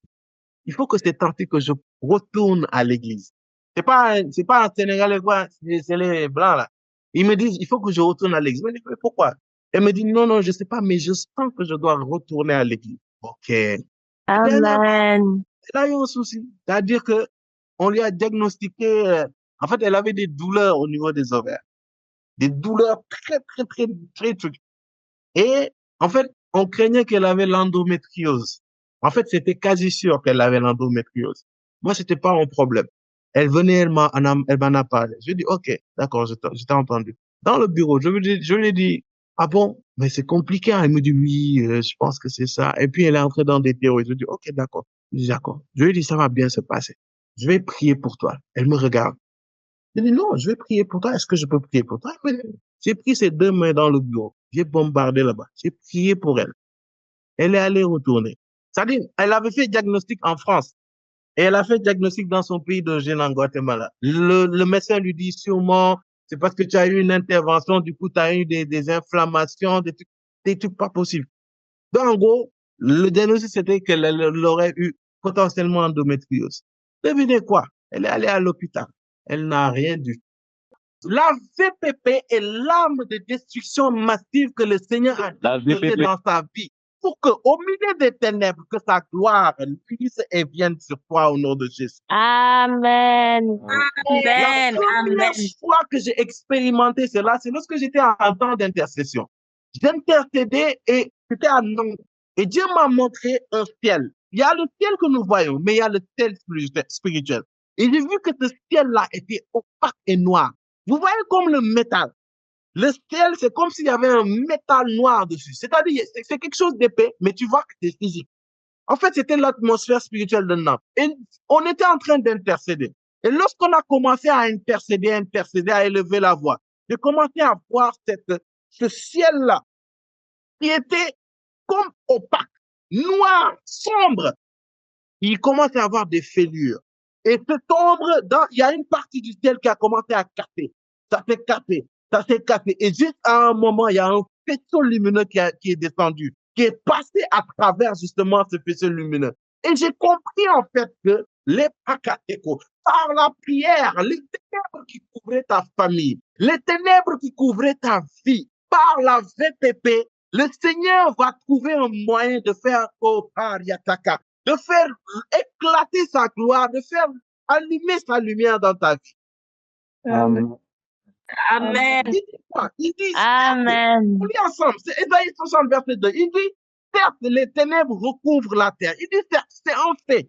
il faut que c'est tenté que je retourne à l'église. C'est pas un Sénégalais, quoi, c'est les Blancs, là. Ils me disent, il faut que je retourne à l'église. Je me dis, mais pourquoi? Elle me dit, non, non, je sais pas, mais je sens que je dois retourner à l'église. OK. Amen. Là, il y a un souci. C'est-à-dire que on lui a diagnostiqué, en fait, elle avait des douleurs au niveau des ovaires. Des douleurs très trucs. Et, en fait, on craignait qu'elle avait l'endométriose. En fait, c'était quasi sûr qu'elle avait l'endométriose. Moi, c'était pas un problème. Elle venait, elle m'en a parlé. Je dis, OK, d'accord, je t'ai entendu. Dans le bureau, je lui ai dit, ah bon, mais c'est compliqué. Elle me dit, oui, je pense que c'est ça. Et puis, elle est entrée dans des théories. Je dis, OK, d'accord. Je dis, d'accord. Je lui ai dit, ça va bien se passer. Je vais prier pour toi. Elle me regarde. Je dis, non, je vais prier pour toi. Est-ce que je peux prier pour toi? J'ai pris ses deux mains dans le bureau. J'ai bombardé là-bas. J'ai prié pour elle. Elle est allée retourner. C'est-à-dire, elle avait fait diagnostic en France. Et elle a fait diagnostic dans son pays d'origine en Guatemala. Le médecin lui dit sûrement, c'est parce que tu as eu une intervention, du coup, tu as eu des inflammations, des trucs pas possibles. Donc, en gros, le diagnostic, c'était qu'elle aurait eu potentiellement endométriose. Devinez quoi? Elle est allée à l'hôpital. Elle n'a rien du tout. La VPP est l'arme de destruction massive que le Seigneur a déployée dans sa vie pour que, au milieu des ténèbres, que sa gloire puisse et vienne sur toi au nom de Jésus. Amen. La Amen. première fois que j'ai expérimenté cela, c'est lorsque j'étais en temps d'intercession. J'intercédais et c'était à Nantes. Et Dieu m'a montré un ciel. Il y a le ciel que nous voyons, mais il y a le ciel spirituel. Et j'ai vu que ce ciel-là était opaque et noir. Vous voyez comme le métal. Le ciel, c'est comme s'il y avait un métal noir dessus. C'est-à-dire, c'est quelque chose d'épais, mais tu vois que c'est physique. En fait, c'était l'atmosphère spirituelle de Nantes. Et on était en train d'intercéder. Et lorsqu'on a commencé à intercéder, à élever la voix, j'ai commencé à voir ce ciel-là qui était comme opaque, noir, sombre. Il commence à avoir des fêlures. Et cette ombre, il y a une partie du ciel qui a commencé à casser. Ça s'est cassé, ça s'est cassé. Et juste à un moment, il y a un faisceau lumineux qui est descendu, qui est passé à travers justement ce faisceau lumineux. Et j'ai compris en fait que les Pakateko, par la prière, les ténèbres qui couvraient ta famille, les ténèbres qui couvraient ta vie, par la VPP, le Seigneur va trouver un moyen de faire Yataka, de faire éclater sa gloire, de faire allumer sa lumière dans ta vie. Amen. Amen. Il dit quoi? Il dit, Amen. on lit ensemble, c'est Ésaïe 60, verset 2. Il dit, certes, les ténèbres recouvrent la terre. Il dit, certes, c'est un fait.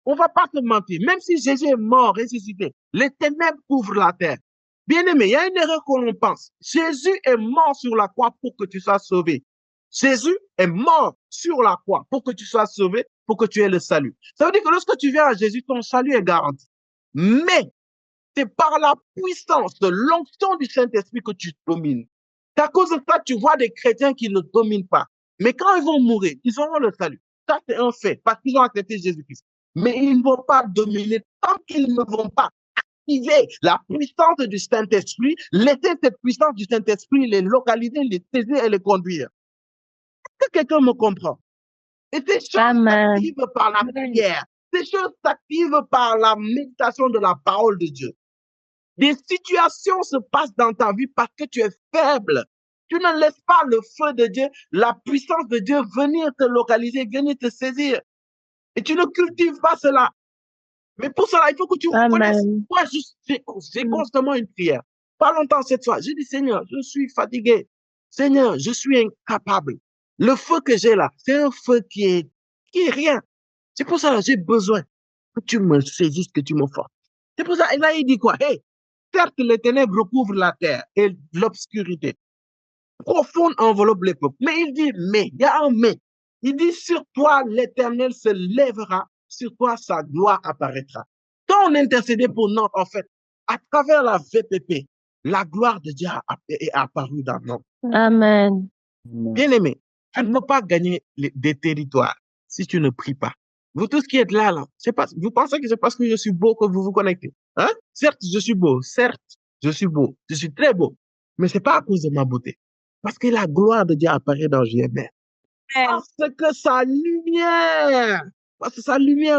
On va pas se mentir. Même si Jésus est mort, ressuscité, les ténèbres couvrent la terre. Bien aimé, il y a une erreur qu'on pense. Jésus est mort sur la croix pour que tu sois sauvé. Jésus est mort sur la croix pour que tu sois sauvé, pour que tu aies le salut. Ça veut dire que lorsque tu viens à Jésus, ton salut est garanti. Mais c'est par la puissance de l'onction du Saint-Esprit que tu domines. C'est à cause de ça, tu vois des chrétiens qui ne dominent pas. Mais quand ils vont mourir, ils auront le salut. Ça, c'est un fait, parce qu'ils ont accepté Jésus-Christ. Mais ils ne vont pas dominer tant qu'ils ne vont pas activer la puissance du Saint-Esprit, laisser cette puissance du Saint-Esprit les localiser, les saisir et les conduire. quelqu'un me comprend? Et ces choses Amen. s'activent par la prière. Ces choses s'activent par la méditation de la parole de Dieu. Des situations se passent dans ta vie parce que tu es faible. Tu ne laisses pas le feu de Dieu, la puissance de Dieu venir te localiser, venir te saisir. Et tu ne cultives pas cela. Mais pour cela, il faut que tu reconnaisses. Amen. Moi, j'ai constamment une prière. Pas longtemps cette fois. J'ai dit, Seigneur, je suis fatigué. Seigneur, je suis incapable. Le feu que j'ai là, c'est un feu qui est rien. C'est pour ça que j'ai besoin que tu me saisisses, que tu me forces. C'est pour ça, et là, il dit quoi? Hey, certes, les ténèbres recouvrent la terre et l'obscurité profonde enveloppe les peuples. Mais il dit, mais, il y a un mais. Il dit, sur toi, l'Éternel se lèvera, sur toi, sa gloire apparaîtra. Quand on intercédait pour Nantes, en fait, à travers la VPP, la gloire de Dieu est apparue dans Nantes. Amen. Bien aimé, tu ne peux pas gagner des territoires si tu ne pries pas. Vous tous qui êtes là, c'est pas, vous pensez que c'est parce que je suis beau que vous vous connectez. Hein? Certes, je suis beau. Certes, je suis beau. Je suis très beau. Mais c'est pas à cause de ma beauté. Parce que la gloire de Dieu apparaît dans JMR. Parce que sa lumière,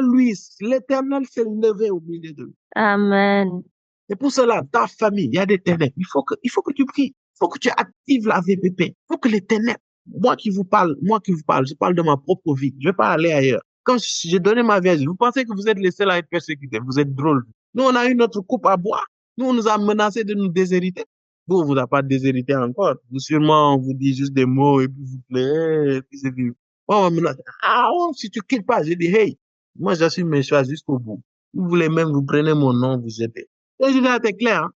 lui, l'Éternel s'est levé au milieu de lui. Amen. Et pour cela, ta famille, il y a des ténèbres. Il faut que tu pries. Il faut que tu actives la VPP. Il faut que les ténèbres, moi qui vous parle, je parle de ma propre vie. Je ne vais pas aller ailleurs. Quand j'ai donné ma vie à Jésus, vous pensez que vous êtes les seuls à être persécutés. Vous êtes drôles. Nous, on a eu notre coupe à boire. Nous, on nous a menacé de nous déshériter. Vous, on vous a pas déshérité encore. Vous, sûrement, on vous dit juste des mots et puis vous plaît, et puis c'est tout. On va menacer. Ah, oh, si tu quittes pas, j'ai dit, hey, moi, j'assume mes choix jusqu'au bout. Vous voulez même, vous prenez mon nom, vous aidez. Et je dis, c'est clair, hein?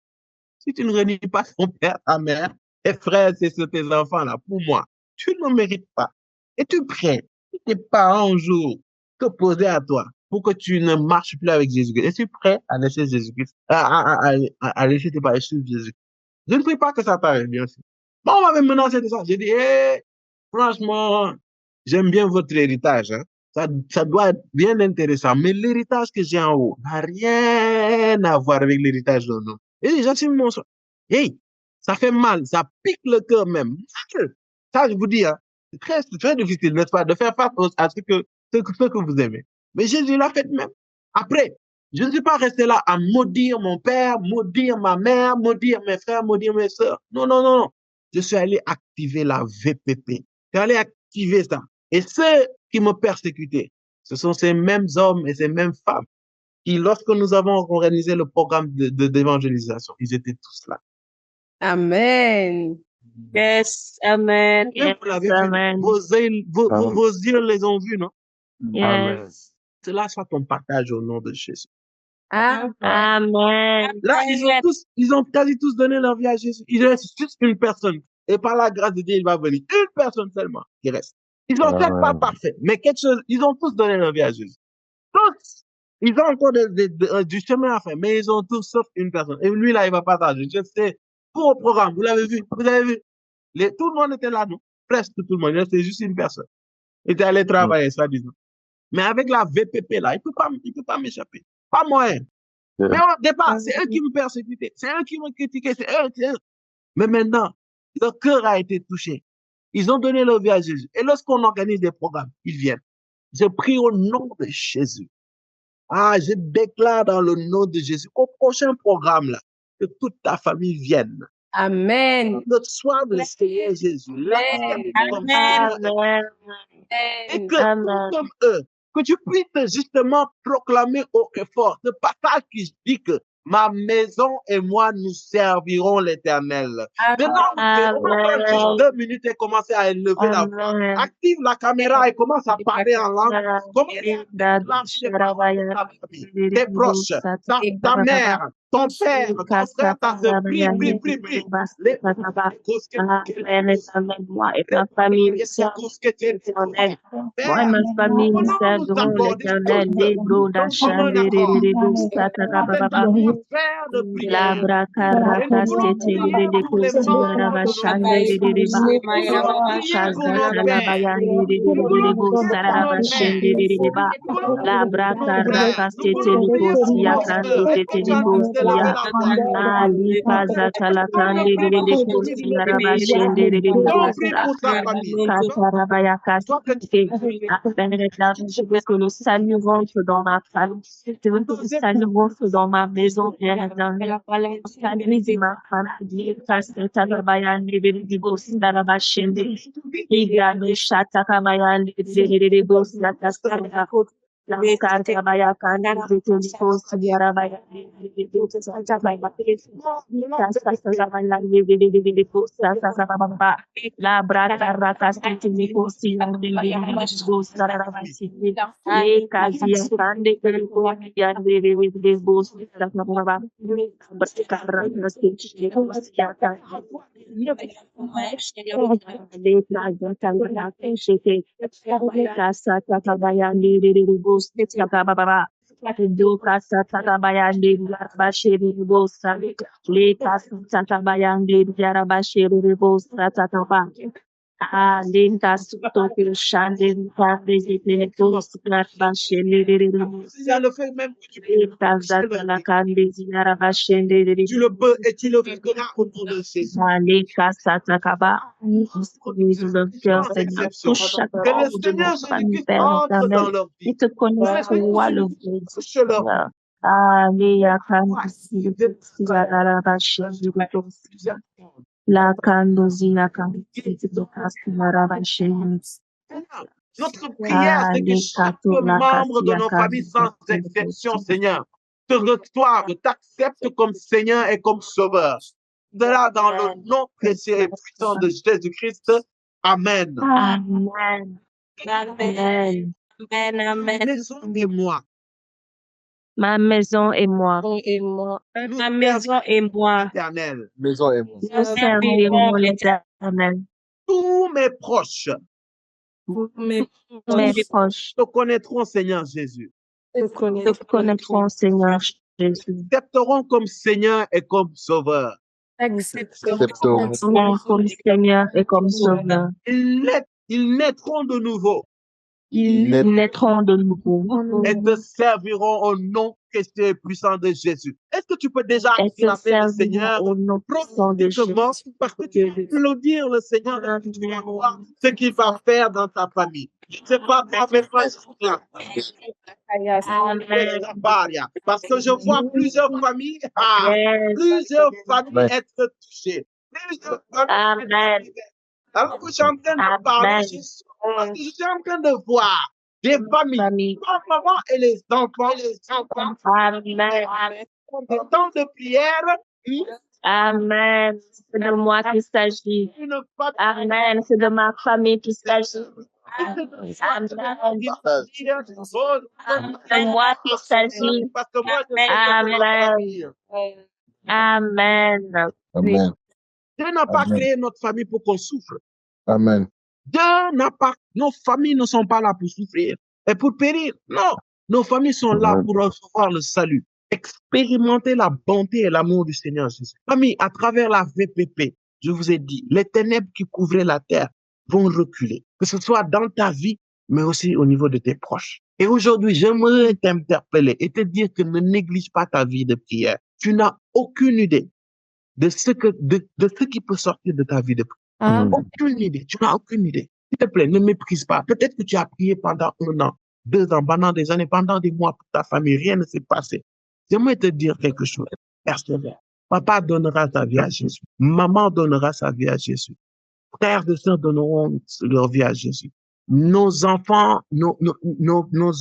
Si tu ne réunis pas ton père, ta mère, tes frères, tes enfants, là, pour moi, tu ne me mérites pas. Et tu pries. Si tes parents un jour te posaient à toi pour que tu ne marches plus avec Jésus-Christ, es-tu prêt à laisser Jésus-Christ, à laisser tes parents suivre Jésus-Christ? Je ne prie pas que ça t'arrive, bien sûr. Bon, on m'avait menacé de ça. J'ai dit, hey, franchement, j'aime bien votre héritage, hein. Ça doit être bien intéressant. Mais l'héritage que j'ai en haut n'a rien à voir avec l'héritage d'un homme. Et j'assume mon choix. Hey, ça fait mal, ça pique le cœur même. Ça, je vous dis, hein, c'est très difficile, n'est-ce pas, de faire face à ce que vous aimez. Mais Jésus l'a fait même. Après, je ne suis pas resté là à maudire mon père, maudire ma mère, maudire mes frères, maudire mes sœurs. Non, non, non, non. Je suis allé activer la VPP. Je suis allé activer ça. Et ceux qui me persécutaient, ce sont ces mêmes hommes et ces mêmes femmes qui, lorsque nous avons organisé le programme d'évangélisation, ils étaient tous là. Amen. Yes. Amen. Même Yes. vous l'avez vu, Amen. vos yeux les ont vus, non? Yes. Cela soit ton partage au nom de Jésus. Amen. Amen. Là, ils ont quasi tous donné leur vie à Jésus. Il reste juste une personne. Et par la grâce de Dieu, il va venir. Une personne seulement qui reste. Ils sont peut-être pas parfaits, mais quelque chose, ils ont tous donné leur vie à Jésus. Tous. Ils ont encore du chemin à faire, mais ils ont tous sauf une personne. Et lui, là, il va partager. Je sais, pour le programme, vous l'avez vu, tout le monde était là, non? Presque tout le monde. Il restait juste une personne. Il était allé travailler, soi-disant. Mais avec la VPP, là, il peut pas m'échapper. Pas moyen. Mais au départ, c'est eux qui me persécutaient. C'est eux qui me critiquaient. C'est eux. Mais maintenant, leur cœur a été touché. Ils ont donné leur vie à Jésus. Et lorsqu'on organise des programmes, ils viennent. Je prie au nom de Jésus. Ah, je déclare dans le nom de Jésus qu'au prochain programme, là, que toute ta famille vienne. Amen. Notre soir le Seigneur Jésus. Amen. Et que, tout comme eux, que tu puisses justement proclamer haut et fort ce passage qui dit que ma maison et moi, nous servirons l'Éternel. Maintenant, on va prendre juste 2 minutes et commencer à élever la voix. Active la caméra et commence à parler en langue. Commence à tes proches, ta mère, ton père, ton frère, ta soeur. Prie. Moi et ma famille, moi et ma famille, servirons l'Éternel. Les bros la bracaracas de cosira bashande de la bayani de bosara bashende de ba la bracaracas de cosia cande de lever ya. la voix. Ali kazata la On kande prie de pour de ceux qui kosi sont yaraba bénis. shende de On prie bosa. pour sa famille. Katarabaya Toi que tu kasite. Je veux que le salut rentre dans ma famille. Je veux que le salut rentre dans ma maison, Père éternel. Salut ma famille. Katarabaya de bosi yaraba shende. Igano shatakamaya de bosi yaraba. La Katarabaya kandi de bosi yaraba. La brata rata tini kosi la de bos la rabasi le kazi kande kere ko ya de bos la baba brata rata tini kosi ya ta le kazi tanga la shete kasa ta baya de bos ya baba do kasa ta baya de la bashiri bos le kasa ta baya de la bashiri bos ta ba Linda Sutopi Shandin Kandis Bos Bashende Seigneur, le fait même que tu la Kandis Yarabashende tu le peux et tu le feras au nom de Jésus. Malika Satakaba Exception. pour chaque Que le membre de Seigneur nos familles, Jésus-Christ Père entre dans éternel, leur et vie. te Que le connaissent toi le Seigneur vrai Jésus touche leur vie. Dieu. Alléluia, Kandis Yarabashende la Kandozi la Kandis Yarabashende. Notre prière, c'est que chaque membre de nos familles, sans exception, Seigneur, te reçoive, t'accepte comme Seigneur et comme Sauveur. De là, dans le nom précieux et puissant de Jésus-Christ. Amen. Amen. Amen. Amen. Maison et moi. Ma maison et moi. Ma maison et moi. Éternel. Maison et moi. Nous servirons l'Éternel. Tous mes proches Mes proches te connaîtront, Seigneur Jésus. te connaîtront, Seigneur Jésus. Accepteront comme Seigneur et comme Sauveur. Accepteront. Comme Seigneur et comme Sauveur. Ils naîtront de nouveau Ils naîtront de nouveau. et te serviront au nom précieux et puissant de Jésus. Est-ce que tu peux déjà Et te acclamer le serviront Seigneur au nom puissant de Jésus. prophétiquement parce que tu vas applaudir le Seigneur et tu vas voir ce qu'il va faire dans ta famille. Je ne sais pas, mais moi, je suis là. Parce que je vois plusieurs familles, plusieurs familles être touchées. Plusieurs familles être touchées. Alors que je suis en train de parler, je suis en train de voir des familles, les mamans et les enfants, en temps de prière, Amen. C'est de moi qu'il s'agit. Amen. C'est de ma famille qu'il s'agit. Amen. C'est de moi qu'il s'agit. Parce que moi, je sais Amen. Amen. Amen. Dieu n'a pas créé notre famille pour qu'on souffre. Amen. Nos familles ne sont pas là pour souffrir et pour périr. Non, nos familles sont là pour recevoir le salut, expérimenter la bonté et l'amour du Seigneur Jésus. Famille, à travers la VPP, je vous ai dit, les ténèbres qui couvraient la terre vont reculer, que ce soit dans ta vie, mais aussi au niveau de tes proches. Et aujourd'hui, j'aimerais t'interpeller et te dire que ne néglige pas ta vie de prière. Tu n'as aucune idée de ce qui peut sortir de ta vie de prière. Aucune idée. Tu n'as aucune idée. S'il te plaît, ne méprise pas. Peut-être que tu as prié pendant 1 an, 2 ans, pendant des années, pendant des mois pour ta famille. Rien ne s'est passé. J'aimerais te dire quelque chose. Persévère. Papa donnera sa vie à Jésus. Maman donnera sa vie à Jésus. Frères et sœurs donneront leur vie à Jésus. Nos enfants, nos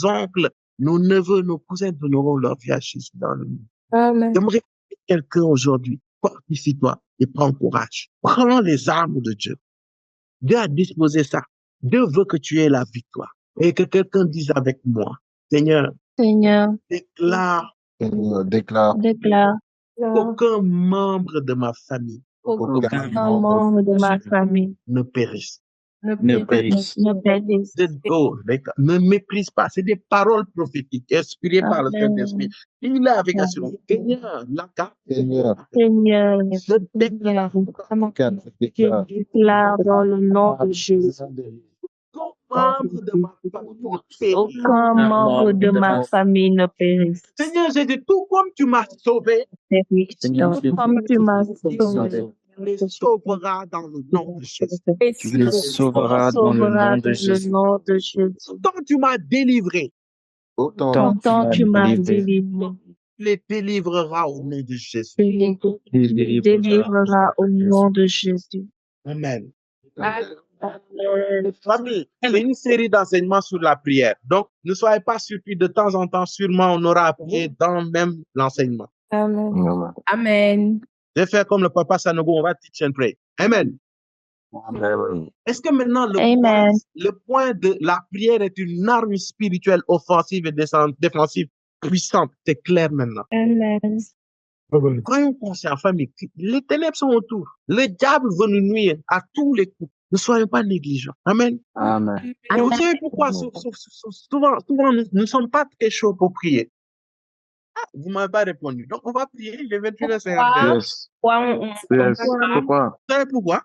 oncles, nos neveux, nos cousins donneront leur vie à Jésus dans le monde. J'aimerais que quelqu'un aujourd'hui, fortifie-toi et prends courage. Prends les armes de Dieu. Dieu a disposé ça. Dieu veut que tu aies la victoire. Et que quelqu'un dise avec moi, Seigneur, déclare Déclare qu'aucun membre de ma famille aucun Un membre de ma famille ne périsse. ne périsse. ne périsse. Ne méprise pas. C'est des paroles prophétiques inspirées par le Saint-Esprit. Il est avec assurance. Seigneur, Seigneur, je déclare aucun ne Je déclare déclare dans le nom de Jésus. membre de ma famille périsse. Aucun membre de ma famille ne périsse. Seigneur Jésus, tout comme tu m'as sauvé, Seigneur, comme tu m'as sauvé, tu les sauveras dans le nom de Jésus. Tu les sauveras dans le nom de Jésus. nom de Jésus. Tant tu m'as délivré, Autant Tant tu m'as délivré, délivré, tu les délivreras au nom de Jésus. tu les délivreras au nom de Jésus. Amen. Amen. Famille, c'est une série d'enseignements sur la prière. Donc, ne soyez pas surpris, de temps en temps, sûrement, on aura appris dans même l'enseignement. Amen. Amen. Je vais faire comme le papa Sanogo, on va teach and pray. Amen. Amen. Est-ce que maintenant, Amen. le point de la prière est une arme spirituelle offensive et défensive puissante? C'est clair maintenant. Amen. Croyons conscients, famille, les ténèbres sont autour. Le diable veut nous nuire à tous les coups. Ne soyons pas négligents. Amen. Amen. Et vous savez pourquoi souvent nous ne sommes pas très chauds pour prier. Ah, vous m'avez pas répondu. Donc, on va prier les 21h51. Yes. Yes. Pourquoi? Vous savez pourquoi?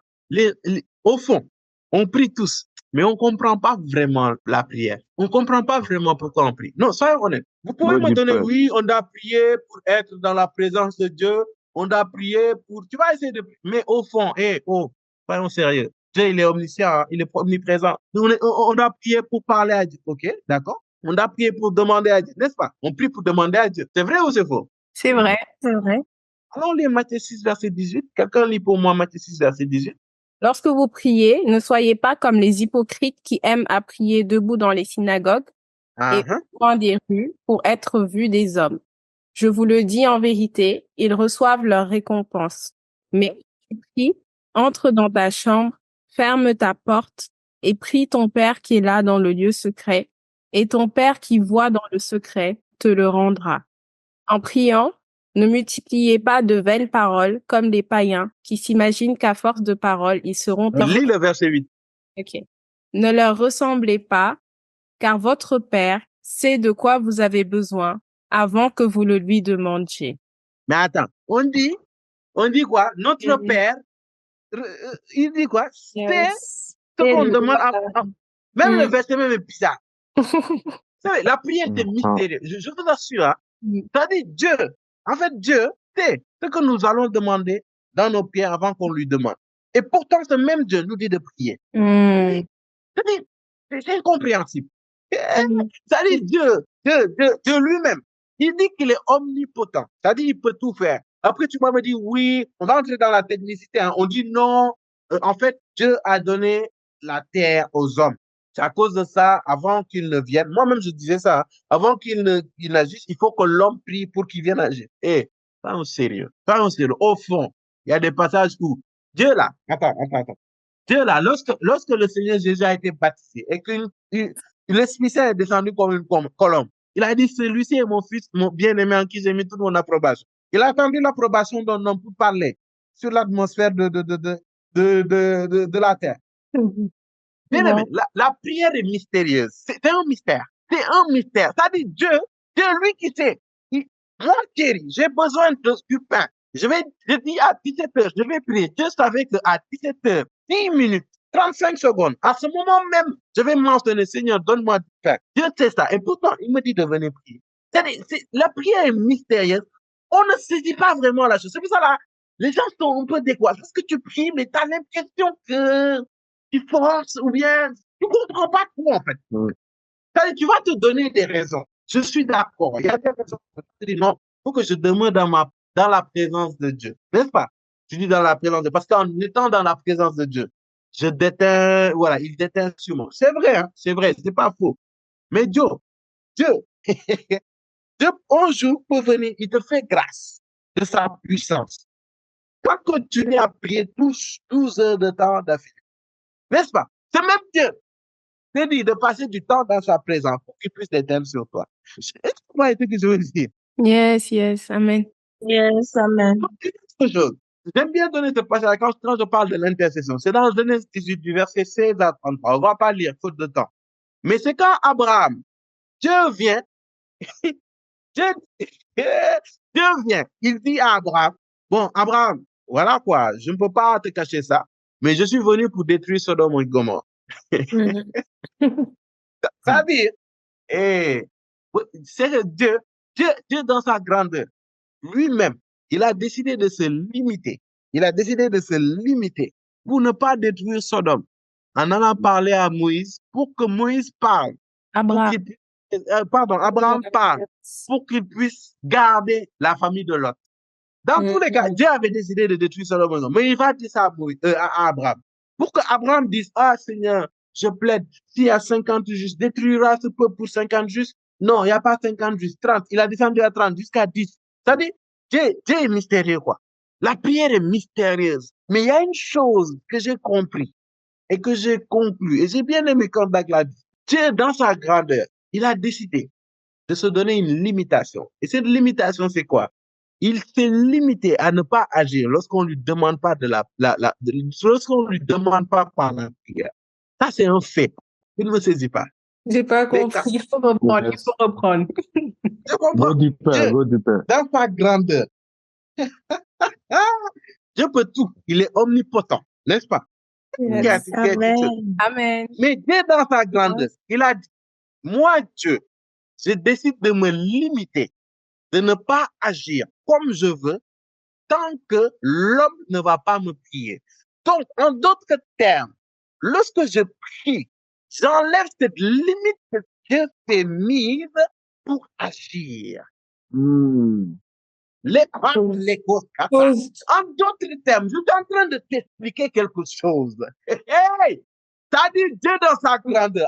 Au fond, on prie tous, mais on comprend pas vraiment la prière. On comprend pas vraiment pourquoi on prie. Non, soyons honnêtes. Vous pouvez Moi, me j'y donner, peux. oui, on doit prier pour être dans la présence de Dieu. On doit prier pour... Tu vas essayer de... Mais au fond, soyons sérieux. Dieu, il est omniscient, hein, il est omniprésent. On doit prier pour parler à Dieu, ok? D'accord? On doit prier pour demander à Dieu, n'est-ce pas? On prie pour demander à Dieu. C'est vrai ou c'est faux? C'est vrai. C'est vrai. Allons lire Matthieu 6, verset 18. Quelqu'un lit pour moi Matthieu 6, verset 18. Lorsque vous priez, ne soyez pas comme les hypocrites qui aiment à prier debout dans les synagogues et Uh-huh. au coin des rues pour être vus des hommes. Je vous le dis en vérité, ils reçoivent leur récompense. Mais quand tu pries, entre dans ta chambre, ferme ta porte et prie ton Père qui est là dans le lieu secret, et ton Père qui voit dans le secret te le rendra. En priant, ne multipliez pas de vaines paroles comme les païens qui s'imaginent qu'à force de paroles, ils seront Lis le verset 8. Ok. Ne leur ressemblez pas, car votre Père sait de quoi vous avez besoin avant que vous le lui demandiez. Mais attends, on dit quoi? Notre Mhm. Père, il dit quoi? C'est Yes. ce qu'on demande même le Mm. verset même est bizarre. Vous savez, la prière est mystérieuse. Je vous assure, hein. C'est-à-dire Dieu, en fait, Dieu sait ce que nous allons demander dans nos prières avant qu'on lui demande. Et pourtant, ce même Dieu nous dit de prier. C'est-à-dire, c'est incompréhensible. C'est-à-dire Dieu lui-même, il dit qu'il est omnipotent. C'est-à-dire il peut tout faire. Après, tu m'as dit, oui, on va entrer dans la technicité, hein. On dit non. En fait, Dieu a donné la terre aux hommes. C'est à cause de ça, avant qu'il ne vienne, moi-même je disais ça, hein, avant qu'il n'agisse, il faut que l'homme prie pour qu'il vienne agir. Soyons sérieux. Au fond, il y a des passages où Dieu là, attends. Dieu là, lorsque le Seigneur Jésus a été baptisé et que l'Esprit Saint est descendu comme une colombe, il a dit, celui-ci est mon fils, mon bien-aimé en qui j'ai mis toute mon approbation. Il a attendu l'approbation d'un homme pour parler sur l'atmosphère de la terre. Bien aimé, la prière est mystérieuse. C'est un mystère. C'est un mystère. C'est-à-dire Dieu, lui qui sait. Moi, chérie, j'ai besoin du pain. Je dis à 17h, je vais prier. Dieu savait qu'à 17h, 10 minutes, 35 secondes, à ce moment même, je vais mentionner, Seigneur, donne-moi du pain. Dieu sait ça. Et pourtant, il me dit de venir prier. La prière est mystérieuse. On ne saisit pas vraiment la chose. C'est pour ça là, les gens sont un peu décoiffés. Parce que tu pries, mais tu as l'impression que tu forces ou bien tu comprends pas quoi en fait. C'est-à-dire, tu vas te donner des raisons. Je suis d'accord. Il y a des raisons. Tu dis non, il faut que je demeure dans la présence de Dieu. N'est-ce pas? Tu dis dans la présence de Dieu. Parce qu'en étant dans la présence de Dieu, il déteint sur moi. C'est vrai, hein? C'est vrai, c'est pas faux. Mais Dieu, Dieu, un jour, pour venir, il te fait grâce de sa puissance. Tu vas continuer à prier 12 heures de temps d'affilée. N'est-ce pas? C'est même Dieu. C'est dit de passer du temps dans sa présence pour qu'il puisse déteindre sur toi. Est-ce que vous voyez ce que je veux dire? Yes, amen. Yes, amen. J'aime bien donner ce passage quand je parle de l'intercession. C'est dans Genèse 18, du verset 16 à 33. On ne va pas lire, faute de temps. Mais c'est quand Abraham, Dieu vient, il dit à Abraham, bon, Abraham, voilà quoi, je ne peux pas te cacher ça, mais je suis venu pour détruire Sodome et Gomorrhe. Ça veut dire, eh, c'est que Dieu dans sa grandeur, lui-même, il a décidé de se limiter. Il a décidé de se limiter pour ne pas détruire Sodome. En allant parler à Moïse pour que Moïse parle, pour Abraham. qu'il puisse- Abraham parle, pour qu'il puisse garder la famille de Lot. Dans tous les cas, Dieu avait décidé de détruire Sodome et Gomorrhe. Mais il va dire ça à Abraham. Pour que Abraham dise, ah Seigneur, je plaide, s'il y a 50 justes, détruira ce peuple pour 50 justes. Non, il n'y a pas 50 justes, 30. Il a descendu à 30 jusqu'à 10. C'est-à-dire, Dieu est mystérieux, quoi. La prière est mystérieuse. Mais il y a une chose que j'ai compris et que j'ai conclu, et j'ai bien aimé quand Doug l'a dit. Dieu, dans sa grandeur, il a décidé de se donner une limitation. Et cette limitation, c'est quoi? Il s'est limité à ne pas agir lorsqu'on lui demande pas lorsqu'on lui demande pas par la prière. Ça, c'est un fait. Il ne me saisit pas. J'ai pas Mais compris. Il faut reprendre. Il Yes. faut reprendre. je comprends. Go deeper, Dieu, go deeper. dans sa grandeur, Dieu peut tout. Il est omnipotent, n'est-ce pas? Yes. Amen. Amen. Mais Dieu, dans sa grandeur, il a dit, moi, Dieu, je décide de me limiter, de ne pas agir comme je veux, tant que l'homme ne va pas me prier. Donc, en d'autres termes, lorsque je prie, j'enlève cette limite que Dieu s'est mise pour agir. Les Pause. En d'autres termes, je suis en train de t'expliquer quelque chose. Hey! C'est-à-dire Dieu dans sa grandeur.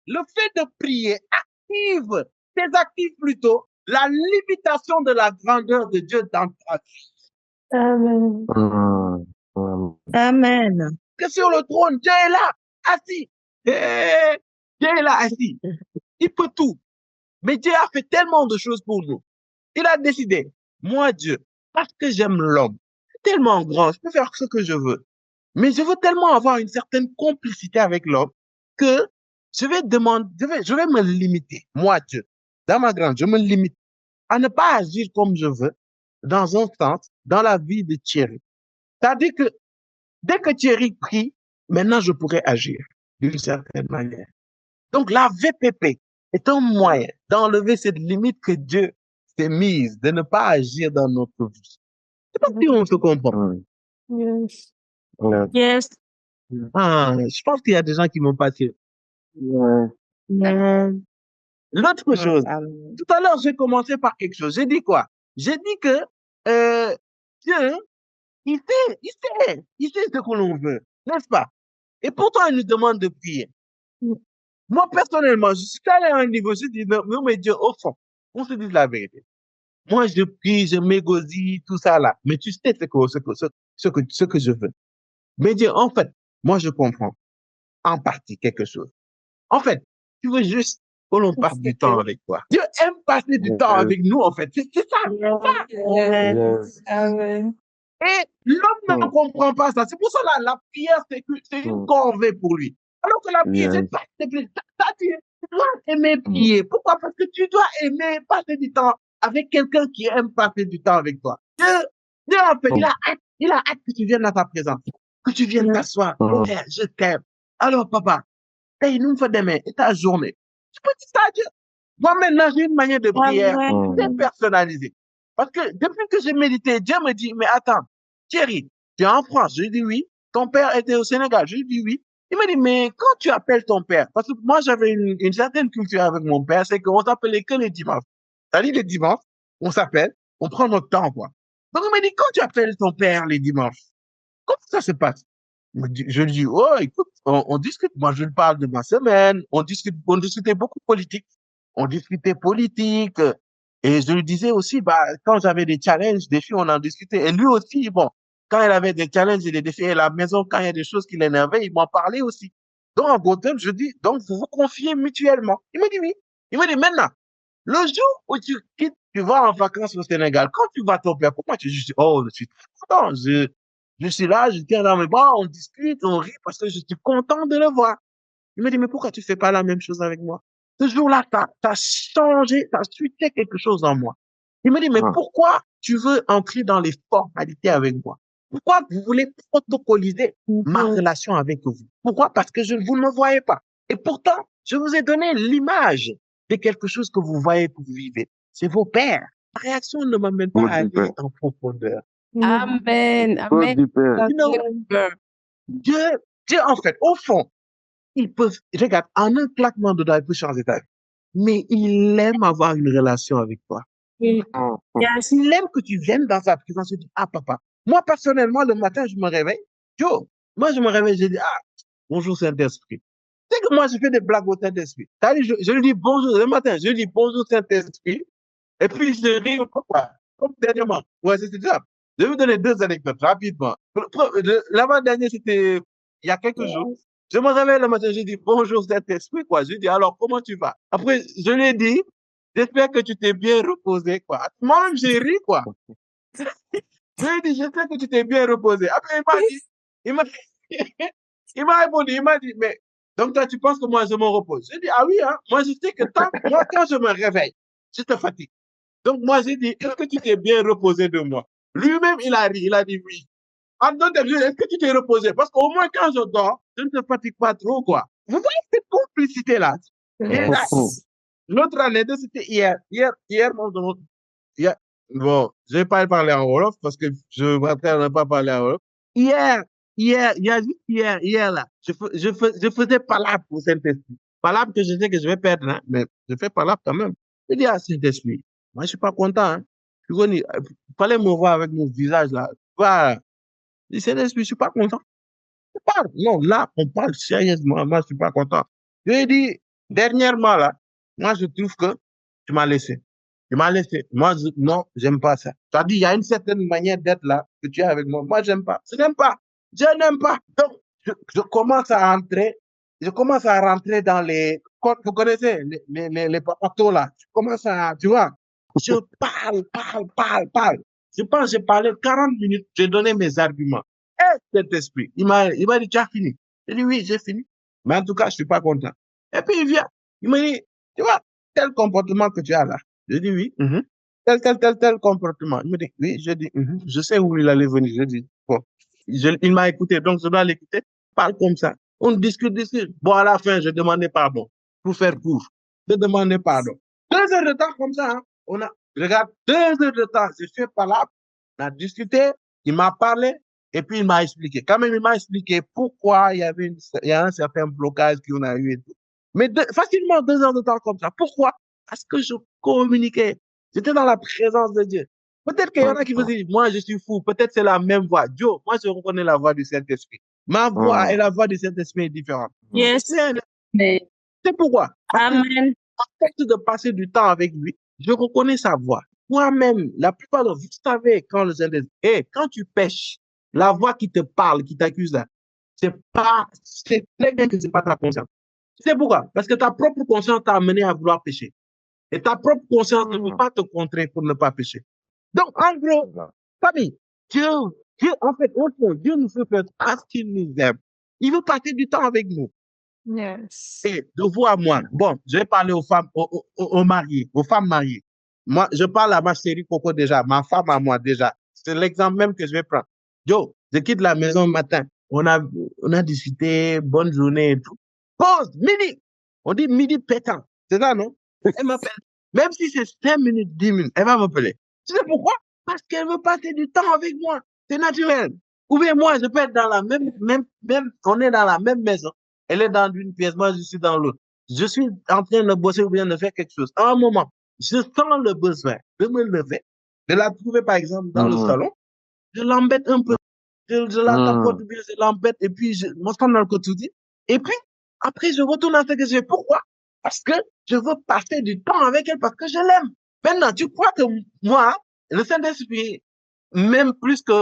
Le fait de prier désactive plutôt la limitation de la grandeur de Dieu dans ta vie. Amen. Amen. Que sur le trône, Dieu est là, assis. Dieu est là, assis. Il peut tout. Mais Dieu a fait tellement de choses pour nous. Il a décidé, moi Dieu, parce que j'aime l'homme, c'est tellement grand, je peux faire ce que je veux. Mais je veux tellement avoir une certaine complicité avec l'homme que je vais me limiter, moi Dieu, dans ma grande, je me limite à ne pas agir comme je veux, dans un sens, dans la vie de Thierry. C'est-à-dire que dès que Thierry prie, maintenant je pourrais agir d'une certaine manière. Donc la VPP est un moyen d'enlever cette limite que Dieu s'est mise, de ne pas agir dans notre vie. Je sais pas si on se comprend. Yes. Yeah. Yes. Ah, je pense qu'il y a des gens qui m'ont pas tiré. Ouais. Amen. L'autre chose, Amen. tout à l'heure, j'ai commencé par quelque chose. J'ai dit quoi? J'ai dit que Dieu, il sait ce que l'on veut, n'est-ce pas? Et pourtant, il nous demande de prier. Moi, personnellement, je suis allé à un niveau, je dis, non, mais Dieu, au fond, on se dise la vérité. Moi, je prie, je m'égosille, tout ça là. Mais tu sais ce que je veux. Mais Dieu, en fait, moi, je comprends en partie quelque chose. En fait, tu veux juste que l'on passe du temps avec toi. Dieu aime passer du temps avec nous, en fait. C'est ça. Yes. Amen. Et l'homme ne comprend pas ça. C'est pour ça que la prière, c'est une corvée pour lui. Alors que la prière, c'est pas, tu dois aimer prier. Pourquoi? Parce que tu dois aimer passer du temps avec quelqu'un qui aime passer du temps avec toi. Dieu en fait, il a hâte que tu viennes dans sa présence, que tu viennes t'asseoir. Oh, Père, je t'aime. Alors, papa, paye nous fait demain et ta journée. Tu peux dire ça à Dieu. Moi, maintenant, j'ai une manière de prière très personnalisée. Parce que depuis que j'ai médité, Dieu me dit, mais attends, Thierry, tu es en France? Je lui dis oui. Ton père était au Sénégal? Je lui dis oui. Il me dit, mais quand tu appelles ton père, parce que moi j'avais une certaine culture avec mon père, c'est qu'on s'appelait que les dimanches. C'est-à-dire les dimanches, on s'appelle, on prend notre temps, quoi. Donc il me dit, quand tu appelles ton père les dimanches, comment ça se passe? Je lui dis, oh, écoute, on discute. Moi, je lui parle de ma semaine. On discutait beaucoup politique. On discutait politique. Et je lui disais aussi, bah, quand j'avais des challenges, des filles, on en discutait. Et lui aussi, bon, quand il avait des challenges et des défis à la maison, quand il y a des choses qui l'énervaient, il m'en parlait aussi. Donc, en gros terme, je dis, donc, vous vous confiez mutuellement. Il me dit oui. Il me dit, maintenant, le jour où tu quittes, tu vas en vacances au Sénégal, quand tu vas ton père, pourquoi tu dis, oh, je suis content, je suis là, je tiens dans mes bras, on discute, on rit parce que je suis content de le voir. Il me dit, mais pourquoi tu fais pas la même chose avec moi? Ce jour-là, t'as changé, t'as switché quelque chose en moi. Il me dit, mais pourquoi tu veux entrer dans les formalités avec moi? Pourquoi vous voulez protocoliser ma relation avec vous? Pourquoi? Parce que vous ne me voyez pas. Et pourtant, je vous ai donné l'image de quelque chose que vous voyez, que vous vivez. C'est vos pères. La réaction ne m'amène pas Faute à du aller Père. en profondeur. Amen. Faute Amen. du Père. You know, Dieu, Dieu, en fait, au fond, il peut, regarde, en un claquement de doigts, il peut changer ta vie. Mais il aime avoir une relation avec toi. Yes. Il aime que tu viennes dans sa présence et tu dis, ah, papa. Moi, personnellement, le matin, je me réveille. Joe, moi, je me réveille, je dis, ah, bonjour, Saint-Esprit. Tu sais que moi, je fais des blagues au Saint-Esprit. Je lui dis bonjour le matin, je lui dis bonjour, Saint-Esprit. Et puis, je ris quoi. Comme dernièrement. Ouais, c'est ça. Je vais vous donner deux anecdotes rapidement. L'avant-dernier, c'était il y a quelques jours. Je me réveille le matin, je dis bonjour Saint-Esprit, quoi. Je dis alors, comment tu vas? Après, je lui ai dit, j'espère que tu t'es bien reposé, quoi. Moi-même, j'ai ri, quoi. Je lui ai dit, j'espère que tu t'es bien reposé. Après, il m'a il m'a répondu, il m'a dit, mais donc toi, tu penses que moi, je me repose? J'ai dit, ah oui, hein. Moi, je sais que moi, quand je me réveille, je te fatigue. Donc, moi, j'ai dit, est-ce que tu t'es bien reposé de moi? Lui-même, il a ri, il a dit oui. En d'autres termes, est-ce que tu t'es reposé? Parce qu'au moins, quand je dors, je ne te fatigue pas trop, quoi. Vous voyez cette complicité-là? Et là, l'autre anecdote, c'était hier, bon, je vais pas parler en Wolof parce que je m'attends à ne pas parler en Wolof. Hier, il y a juste hier là, je faisais palabre pour Saint-Esprit. Palabre que je sais que je vais perdre, hein, mais je fais palabre quand même. Je dis à Saint-Esprit, moi je suis pas content, hein. Tu connais, il fallait me voir avec mon visage là. Voilà. Je dis, Saint-Esprit, je suis pas content. Je parle. Non, là, on parle sérieusement, moi je suis pas content. Je lui ai dit, dernièrement là, moi je trouve que tu m'as laissé. Tu m'as laissé. Moi, non, j'aime pas ça. Tu as dit, il y a une certaine manière d'être là que tu es avec moi. Moi, j'aime pas. Je n'aime pas. Je n'aime pas. Donc, je commence à rentrer. Je commence à rentrer dans les. Vous connaissez les papatos là. Je commence à, tu vois. Je parle. Je pense, j'ai parlé 40 minutes. J'ai donné mes arguments. Et cet esprit, il m'a dit, tu as fini. J'ai dit, oui, j'ai fini. Mais en tout cas, je suis pas content. Et puis, il vient. Il me dit, tu vois, tel comportement que tu as là. Je dis oui. Tel comportement. Il me dit oui. Je dis je sais où il allait venir. Je dis bon. Il m'a écouté, donc je dois l'écouter. Parle comme ça. On discute. Bon, à la fin, je demandais pardon. Pour faire court. Je demandais pardon. 2 heures de temps comme ça. Hein. Regarde, 2 heures de temps. Je suis pas là. On a discuté. Il m'a parlé. Et puis, il m'a expliqué. Quand même, il m'a expliqué pourquoi il y a un certain blocage qu'on a eu et tout. Mais facilement 2 heures de temps comme ça. Pourquoi? Parce que je communiquais. J'étais dans la présence de Dieu. Peut-être qu'il y en a qui vous disent, moi, je suis fou. Peut-être c'est la même voix. Dieu, moi, je reconnais la voix du Saint-Esprit. Ma voix et la voix du Saint-Esprit est différente. Yes. C'est pourquoi. Amen. À force de passer du temps avec lui, je reconnais sa voix. Moi-même, la plupart de vous savez quand le Saint-Esprit, quand tu pêches, la voix qui te parle, qui t'accuse là, c'est très bien que c'est pas ta conscience. Tu sais pourquoi? Parce que ta propre conscience t'a amené à vouloir pécher. Et ta propre conscience ne peut pas te contrer pour ne pas pécher. Donc, en gros, famille, Dieu, en fait, au fond, Dieu nous fait faire parce qu'il nous aime. Il veut passer du temps avec nous. Yes. Et de vous à moi, bon, je vais parler aux femmes, aux mariés, aux femmes mariées. Moi, je parle à ma chérie Coco déjà, ma femme à moi déjà. C'est l'exemple même que je vais prendre. Yo, je quitte la maison le matin. On a discuté, bonne journée et tout. Pause, midi. On dit midi pétant. C'est ça, non? Elle m'appelle. Même si c'est 5 minutes, 10 minutes, elle va m'appeler. Tu sais pourquoi? Parce qu'elle veut passer du temps avec moi. C'est naturel. Ou bien moi, je peux être dans la même, on est dans la même maison. Elle est dans une pièce, moi, je suis dans l'autre. Je suis en train de bosser ou bien de faire quelque chose. À un moment, je sens le besoin de me lever, de la trouver, par exemple, dans le salon. Je l'embête un peu. Je la tapote ou bien je l'embête et puis je me sens dans le quotidien. Et puis, après, je retourne à ce que je fais. Pourquoi? Parce que je veux passer du temps avec elle parce que je l'aime. Maintenant, tu crois que moi, le Saint-Esprit m'aime plus que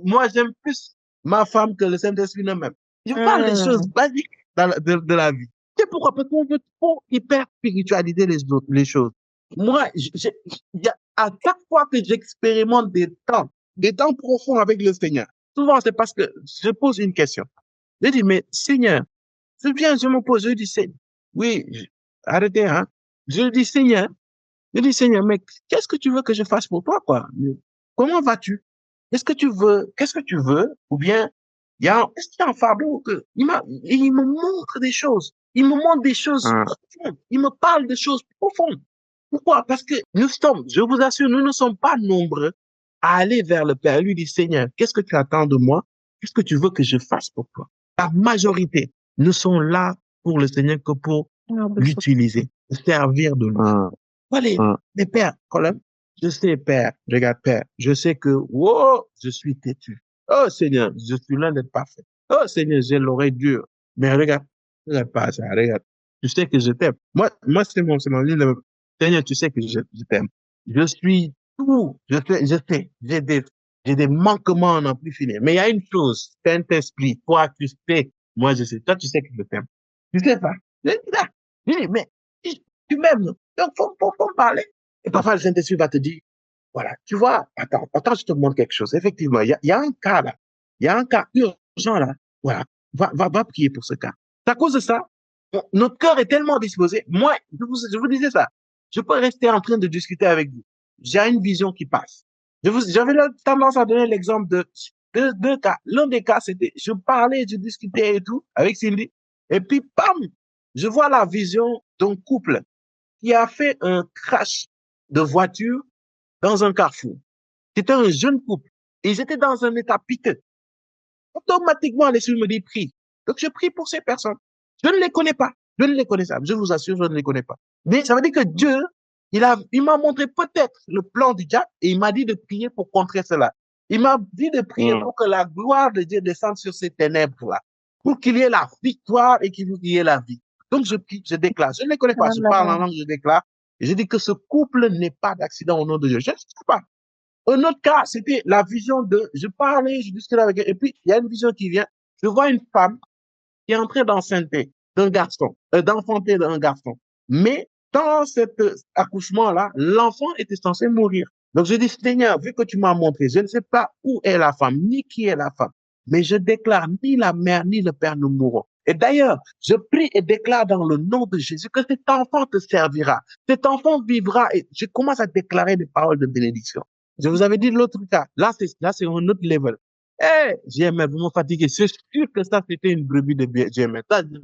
moi, j'aime plus ma femme que le Saint-Esprit ne m'aime. Je parle des choses basiques de la vie. C'est pourquoi? Parce qu'on veut trop hyper spiritualiser les choses. Moi, à chaque fois que j'expérimente des temps profonds avec le Seigneur, souvent c'est parce que je pose une question. Je dis, mais Seigneur, je me pose, je dis, Seigneur, oui, arrêtez, hein. Je dis, Seigneur, mais qu'est-ce que tu veux que je fasse pour toi, quoi? Comment vas-tu? Qu'est-ce que tu veux? Ou bien, est-ce qu'il y a un fardeau il me montre des choses. Il me montre des choses Hum, profondes. Il me parle de choses profondes. Pourquoi? Parce que je vous assure, nous ne sommes pas nombreux à aller vers le Père. Lui dit, Seigneur, qu'est-ce que tu attends de moi? Qu'est-ce que tu veux que je fasse pour toi? La majorité ne sont là pour le Seigneur que pour l'utiliser, servir de lui. hum, Voilà, hum. les pères, Colin, je sais, Père, regarde, Père, je sais que, wow, je suis têtu. Oh Seigneur, je suis loin d'être parfait. Oh Seigneur, j'ai l'oreille dure. Mais regarde pas ça, regarde. Tu sais que je t'aime. Moi, c'est mon ligne de- Seigneur, tu sais que je t'aime. Je suis tout, j'ai des manquements à n'en plus finir. Mais il y a une chose, Saint-Esprit, toi, tu sais, moi, je sais, toi, tu sais que je t'aime. Tu sais pas. Je dis, là, je dis, mais, tu m'aimes, non? Donc, faut me parler. Et parfois, le Saint-Esprit va te dire, voilà, tu vois, attends, je te montre quelque chose. Effectivement, il y a un cas là. Il y a un cas urgent là. Voilà. Va prier pour ce cas. C'est à cause de ça, notre cœur est tellement disposé. Moi, je vous disais ça. Je peux rester en train de discuter avec vous. J'ai une vision qui passe. J'avais tendance à donner l'exemple de deux cas. L'un des cas, c'était, je parlais, je discutais et tout avec Cindy. Et puis, bam, je vois la vision d'un couple qui a fait un crash de voiture dans un carrefour. C'était un jeune couple. Et ils étaient dans un état piteux. Automatiquement, l'Esprit me dit prie. Donc, je prie pour ces personnes. Je ne les connais pas. Je ne les connais pas. Je vous assure, je ne les connais pas. Mais ça veut dire que Dieu, il m'a montré peut-être le plan du diable et il m'a dit de prier pour contrer cela. Il m'a dit de prier pour que la gloire de Dieu descende sur ces ténèbres-là. Pour qu'il y ait la victoire et qu'il y ait la vie. Donc, je prie, je déclare. Je ne les connais pas. Je parle en langue, je déclare. Et je dis que ce couple n'est pas d'accident au nom de Dieu. Je ne sais pas. Un autre cas, c'était la vision de, je parlais, je discutais avec elle, et puis il y a une vision qui vient. Je vois une femme qui est en train d'enfanter d'un garçon, d'enfanter d'un garçon. Mais dans cet accouchement-là, l'enfant était censé mourir. Donc je dis, Seigneur, vu que tu m'as montré, je ne sais pas où est la femme, ni qui est la femme, mais je déclare ni la mère ni le père ne mourront. Et d'ailleurs, je prie et déclare dans le nom de Jésus que cet enfant te servira. Cet enfant vivra et je commence à déclarer des paroles de bénédiction. Je vous avais dit l'autre cas. Là, c'est un autre level. Eh, GML, vous me fatiguez. C'est sûr que ça, c'était une brebis de GML. Ça, il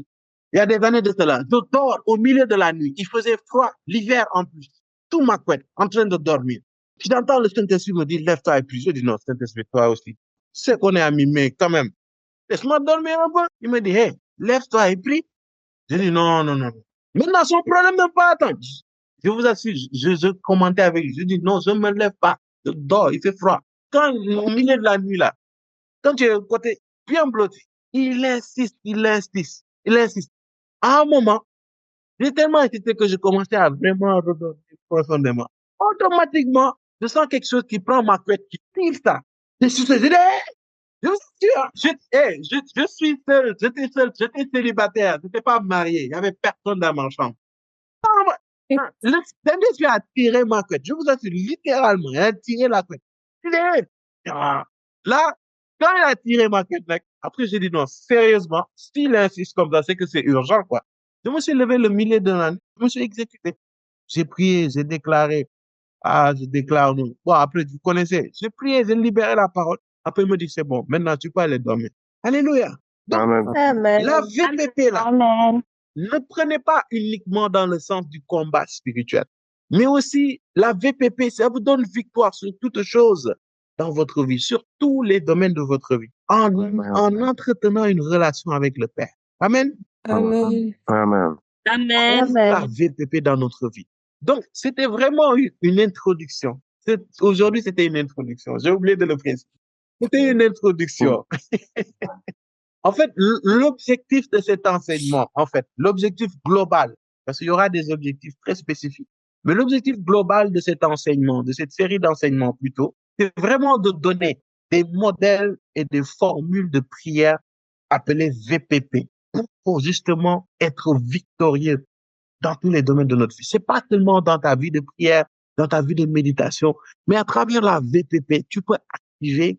y a des années de cela. Je dors au milieu de la nuit. Il faisait froid, l'hiver en plus. Tout ma couette, en train de dormir. Puis j'entends le Saint-Esprit me dire, lève-toi et prie. Je dis, non, Saint-Esprit, toi aussi. C'est qu'on est amis, mais quand même. Laisse-moi dormir un peu. Il me dit, hey, lève-toi et prie. Je dis, non, non, non. Maintenant, son problème n'est pas attendre. Je vous assure, je commentais avec lui. Je dis, non, je ne me lève pas. Je dors, il fait froid. Quand, au milieu de la nuit, là, quand tu es côté bien blotti, il insiste, il insiste, il insiste. À un moment, j'ai tellement insisté que je commençais à vraiment redormir profondément. Automatiquement, je sens quelque chose qui prend ma couette, qui tire ça. Je suis seul. Je dis, hey, je suis seul, j'étais célibataire, je n'étais pas marié, il n'y avait personne dans ma chambre. Le Saint-Esprit a tiré ma couette, je vous assure, littéralement, il a tiré la couette. Là, quand il a tiré ma couette, après j'ai dit non, sérieusement, s'il insiste comme ça, c'est que c'est urgent, quoi. Je me suis levé le milieu de l'année, je me suis exécuté. J'ai prié, j'ai déclaré, je déclare non. Bon, après, vous connaissez, j'ai prié, j'ai libéré la parole. Après, il me dit, c'est bon, maintenant tu peux aller dormir. Alléluia. Donc, Amen. la VPP, là, Amen. ne prenez pas uniquement dans le sens du combat spirituel, mais aussi la VPP, ça vous donne victoire sur toutes choses dans votre vie, sur tous les domaines de votre vie, en entretenant une relation avec le Père. Amen. Amen. Amen. Amen. La VPP dans notre vie. Donc, c'était vraiment une introduction. Aujourd'hui, c'était une introduction. J'ai oublié de le préciser. C'était une introduction. En fait, l'objectif de cet enseignement, en fait, l'objectif global, parce qu'il y aura des objectifs très spécifiques, mais l'objectif global de cet enseignement, de cette série d'enseignements plutôt, c'est vraiment de donner des modèles et des formules de prière appelées VPP pour justement être victorieux dans tous les domaines de notre vie. C'est pas seulement dans ta vie de prière, dans ta vie de méditation, mais à travers la VPP, tu peux activer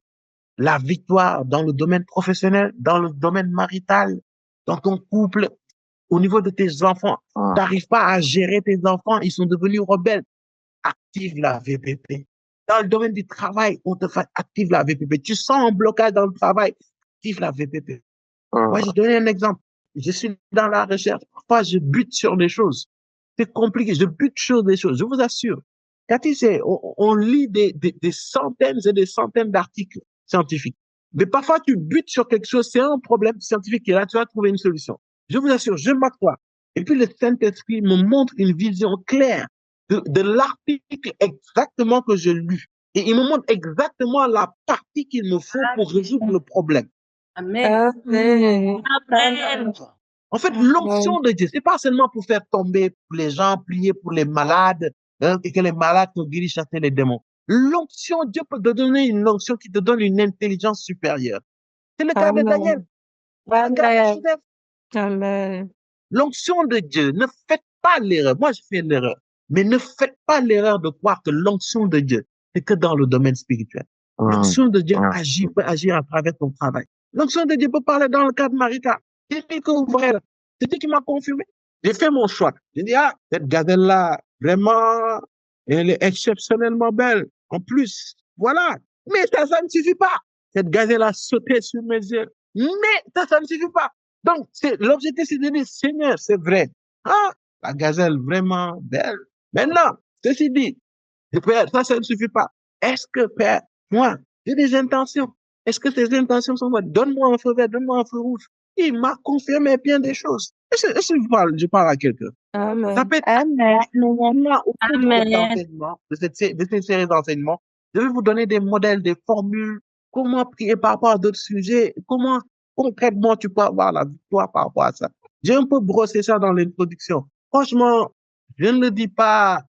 la victoire dans le domaine professionnel, dans le domaine marital, dans ton couple, au niveau de tes enfants. Tu n'arrives pas à gérer tes enfants, ils sont devenus rebelles. Active la VPP. Dans le domaine du travail, on te fait active la VPP. Tu sens un blocage dans le travail, active la VPP. Moi, j'ai donné un exemple. je suis dans la recherche. Parfois, je bute sur des choses. C'est compliqué. Je bute sur des choses. Je vous assure. Cathy, on lit des centaines et des centaines d'articles scientifiques. Mais parfois, tu butes sur quelque chose. C'est un problème scientifique et là, tu vas trouver une solution. Je vous assure, je m'accrois. Et puis, le Saint-Esprit me montre une vision claire de l'article exactement que je lu. Et il me montre exactement la partie qu'il me faut pour résoudre le problème. Amen. Amen. Amen. En fait, l'onction de Dieu, c'est pas seulement pour faire tomber les gens, prier pour les malades, et que les malades soient guéris, chasser les démons. L'onction, Dieu peut te donner une onction qui te donne une intelligence supérieure. C'est le cas de Daniel. Amen. Amen. L'onction de Dieu, ne faites pas l'erreur. Moi, je fais l'erreur. Mais ne faites pas l'erreur de croire que l'onction de Dieu, c'est que dans le domaine spirituel. L'onction de Dieu peut agir à travers ton travail. L'onction de Dieu peut parler dans le cadre marital. C'est Dieu que vous voyez là. C'est Dieu qui m'a confirmé. J'ai fait mon choix. J'ai dit, ah, cette gazelle-là, vraiment, elle est exceptionnellement belle. En plus, voilà. Mais ça ne suffit pas. Cette gazelle a sauté sur mes yeux. Mais ça ne suffit pas. Donc, l'objectif, c'est de dire, Seigneur, c'est vrai. Ah, la gazelle, vraiment belle. Maintenant, ceci dit, Père, ça ne suffit pas. Est-ce que, Père, moi, j'ai des intentions? Est-ce que ces intentions sont bonnes? Donne-moi un feu vert, donne-moi un feu rouge. Il m'a confirmé bien des choses. Est-ce que je parle à quelqu'un? Ça Amen. peut être Amen. normalement au cours de cet Amen. enseignement, de cette série d'enseignements. Je vais vous donner des modèles, des formules, comment prier par rapport à d'autres sujets, comment concrètement tu peux avoir la victoire par rapport à ça. J'ai un peu brossé ça dans l'introduction. Franchement, je ne le dis pas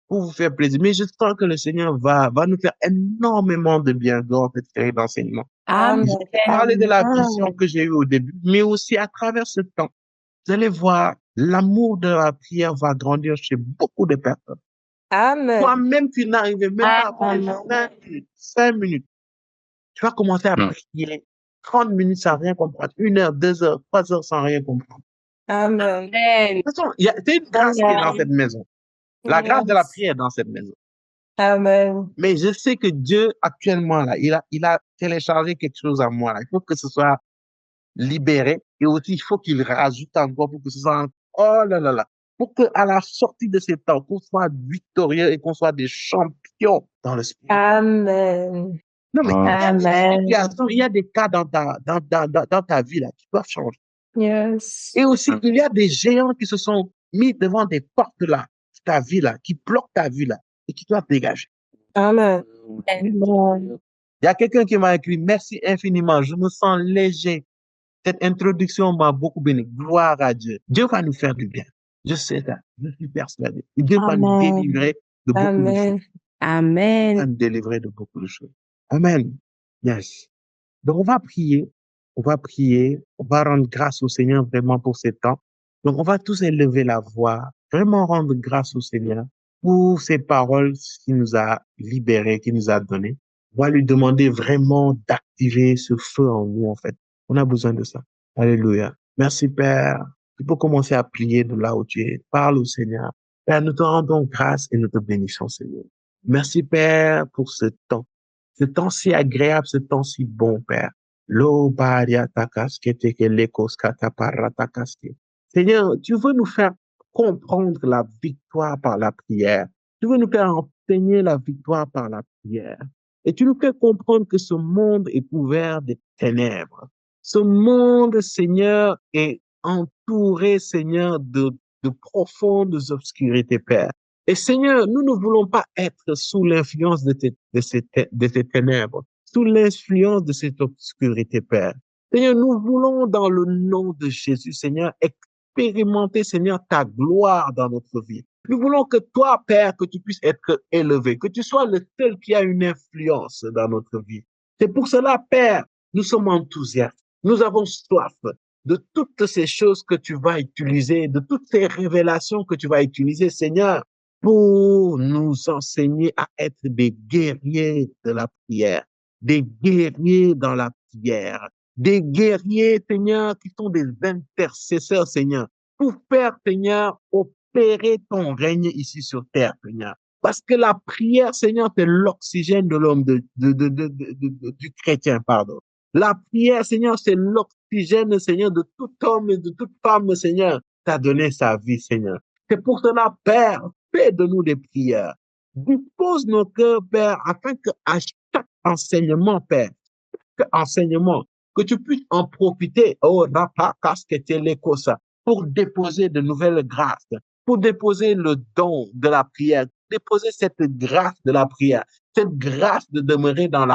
pour vous faire plaisir, mais je sens que le Seigneur va nous faire énormément de bien dans cette série d'enseignements. Amen. J'ai parlé de la vision que j'ai eue au début, mais aussi à travers ce temps, vous allez voir, l'amour de la prière va grandir chez beaucoup de personnes. Amen. Toi-même, tu n'arrivais même pas à prier Amen. 5 minutes. Tu vas commencer à prier 30 minutes sans rien comprendre, 1 heure, 2 heures, 3 heures sans rien comprendre. Amen. Amen. De toute façon, c'est une grâce qui est dans cette maison. La grâce de la prière est dans cette maison. Amen. Mais je sais que Dieu, actuellement, là, il a téléchargé quelque chose à moi, là. Il faut que ce soit libéré. Et aussi, il faut qu'il rajoute encore pour que ce soit, oh là là là. Pour que, à la sortie de ces temps, qu'on soit victorieux et qu'on soit des champions dans le spirit. Amen. Non, mais il y a des Amen. situations, il y a des cas dans ta vie, là, qui doivent changer. Yes. Et aussi, il y a des géants qui se sont mis devant des portes, là, de ta vie, là, qui bloquent ta vie, là, et qui doivent dégager. Amen. Amen. Il y a quelqu'un qui m'a écrit, merci infiniment, je me sens léger. Cette introduction m'a beaucoup béni. Gloire à Dieu. Dieu va nous faire du bien. Je sais ça. Je suis persuadé. Et Dieu va nous Amen. délivrer de beaucoup de choses. Amen. Il va Amen. nous délivrer de beaucoup de choses. Amen. Yes. Donc, on va prier. On va prier. On va rendre grâce au Seigneur vraiment pour ce temps. Donc, on va tous élever la voix, vraiment rendre grâce au Seigneur pour ces paroles qu'il nous a libérées, qu'il nous a données. On va lui demander vraiment d'activer ce feu en nous, en fait. On a besoin de ça. Alléluia. Merci, Père. Tu peux commencer à prier de là où tu es. Parle au Seigneur. Père, nous te rendons grâce et nous te bénissons, Seigneur. Merci, Père, pour ce temps. Ce temps si agréable, ce temps si bon, Père. Lo baria takaskete ke lekos katapara takaske. Seigneur, tu veux nous faire comprendre la victoire par la prière. Tu veux nous faire enseigner la victoire par la prière. Et tu nous fais comprendre que ce monde est couvert de ténèbres. Ce monde, Seigneur, est entouré, Seigneur, de profondes obscurités, Père. Et Seigneur, nous ne voulons pas être sous l'influence de ces ténèbres, sous l'influence de cette obscurité, Père. Seigneur, nous voulons, dans le nom de Jésus, Seigneur, expérimenter, Seigneur, ta gloire dans notre vie. Nous voulons que toi, Père, que tu puisses être élevé, que tu sois le seul qui a une influence dans notre vie. C'est pour cela, Père, nous sommes enthousiastes. Nous avons soif de toutes ces choses que tu vas utiliser, de toutes ces révélations que tu vas utiliser, Seigneur, pour nous enseigner à être des guerriers de la prière, des guerriers dans la prière, des guerriers, Seigneur, qui sont des intercesseurs, Seigneur, pour faire, Seigneur, opérer ton règne ici sur terre, Seigneur. Parce que la prière, Seigneur, c'est l'oxygène de l'homme, du chrétien, pardon. La prière, Seigneur, c'est l'oxygène l'oxygène, Seigneur, de tout homme et de toute femme, Seigneur, t'a donné sa vie, Seigneur. C'est pour cela, Père, fais de nous des prières. Dispose nos cœurs, Père, afin que à chaque enseignement, Père, enseignement, que tu puisses en profiter, oh, rapa, casquette, l'écossa, pour déposer de nouvelles grâces, pour déposer le don de la prière, déposer cette grâce de la prière, cette grâce de demeurer dans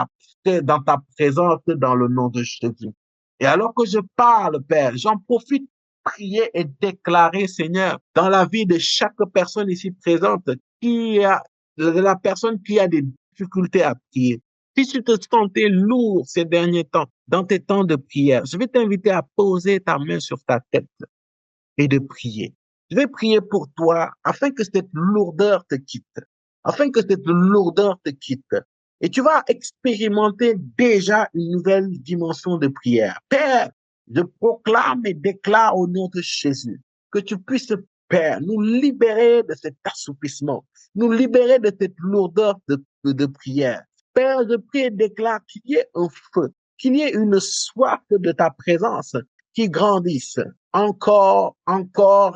ta présence, dans le nom de Jésus. Et alors que je parle, Père, j'en profite pour prier et déclarer, Seigneur, dans la vie de chaque personne ici présente, la personne qui a des difficultés à prier. Si tu te sentais lourd ces derniers temps, dans tes temps de prière, je vais t'inviter à poser ta main sur ta tête et de prier. Je vais prier pour toi afin que cette lourdeur te quitte, afin que cette lourdeur te quitte. Et tu vas expérimenter déjà une nouvelle dimension de prière. Père, je proclame et déclare au nom de Jésus que tu puisses, Père, nous libérer de cet assoupissement, nous libérer de cette lourdeur de prière. Père, je prie et déclare qu'il y ait un feu, qu'il y ait une soif de ta présence qui grandisse encore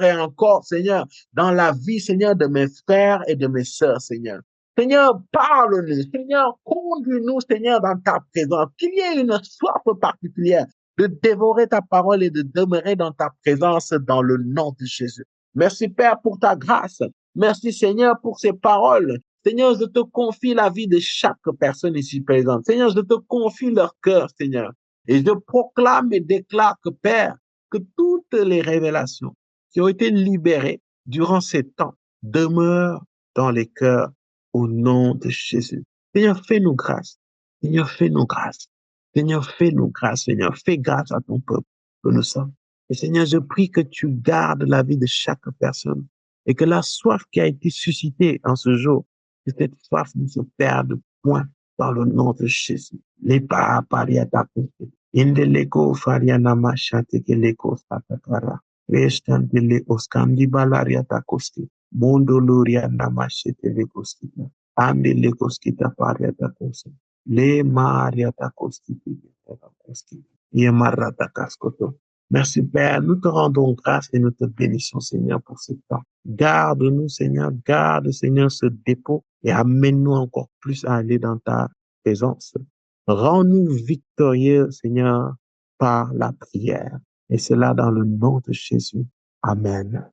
et encore, Seigneur, dans la vie, Seigneur, de mes frères et de mes sœurs, Seigneur. Seigneur, parle-nous, Seigneur, conduis-nous, Seigneur, dans ta présence, qu'il y ait une soif particulière de dévorer ta parole et de demeurer dans ta présence dans le nom de Jésus. Merci, Père, pour ta grâce. Merci, Seigneur, pour ces paroles. Seigneur, je te confie la vie de chaque personne ici présente. Seigneur, je te confie leur cœur, Seigneur. Et je proclame et déclare que, Père, que toutes les révélations qui ont été libérées durant ces temps demeurent dans les cœurs au nom de Jésus. Seigneur, fais-nous grâce. Seigneur, fais-nous grâce. Seigneur, fais-nous grâce. Seigneur, fais grâce à ton peuple que nous sommes. Et Seigneur, je prie que tu gardes la vie de chaque personne et que la soif qui a été suscitée en ce jour, que cette soif ne se perde point dans le nom de Jésus. Les parapariatakote. Indeleko fariana machate keleko satakara. Restandele oskandi balariatakosti. Mondoloria namashete lekoskita. Andelekoskita pariatakosti. Le mariatakosti. Yemaratakosto. Merci Père, nous te rendons grâce et nous te bénissons Seigneur pour ce temps. Garde-nous Seigneur, garde Seigneur ce dépôt et amène-nous encore plus à aller dans ta présence. Rends-nous victorieux Seigneur par la prière. Et cela dans le nom de Jésus. Amen.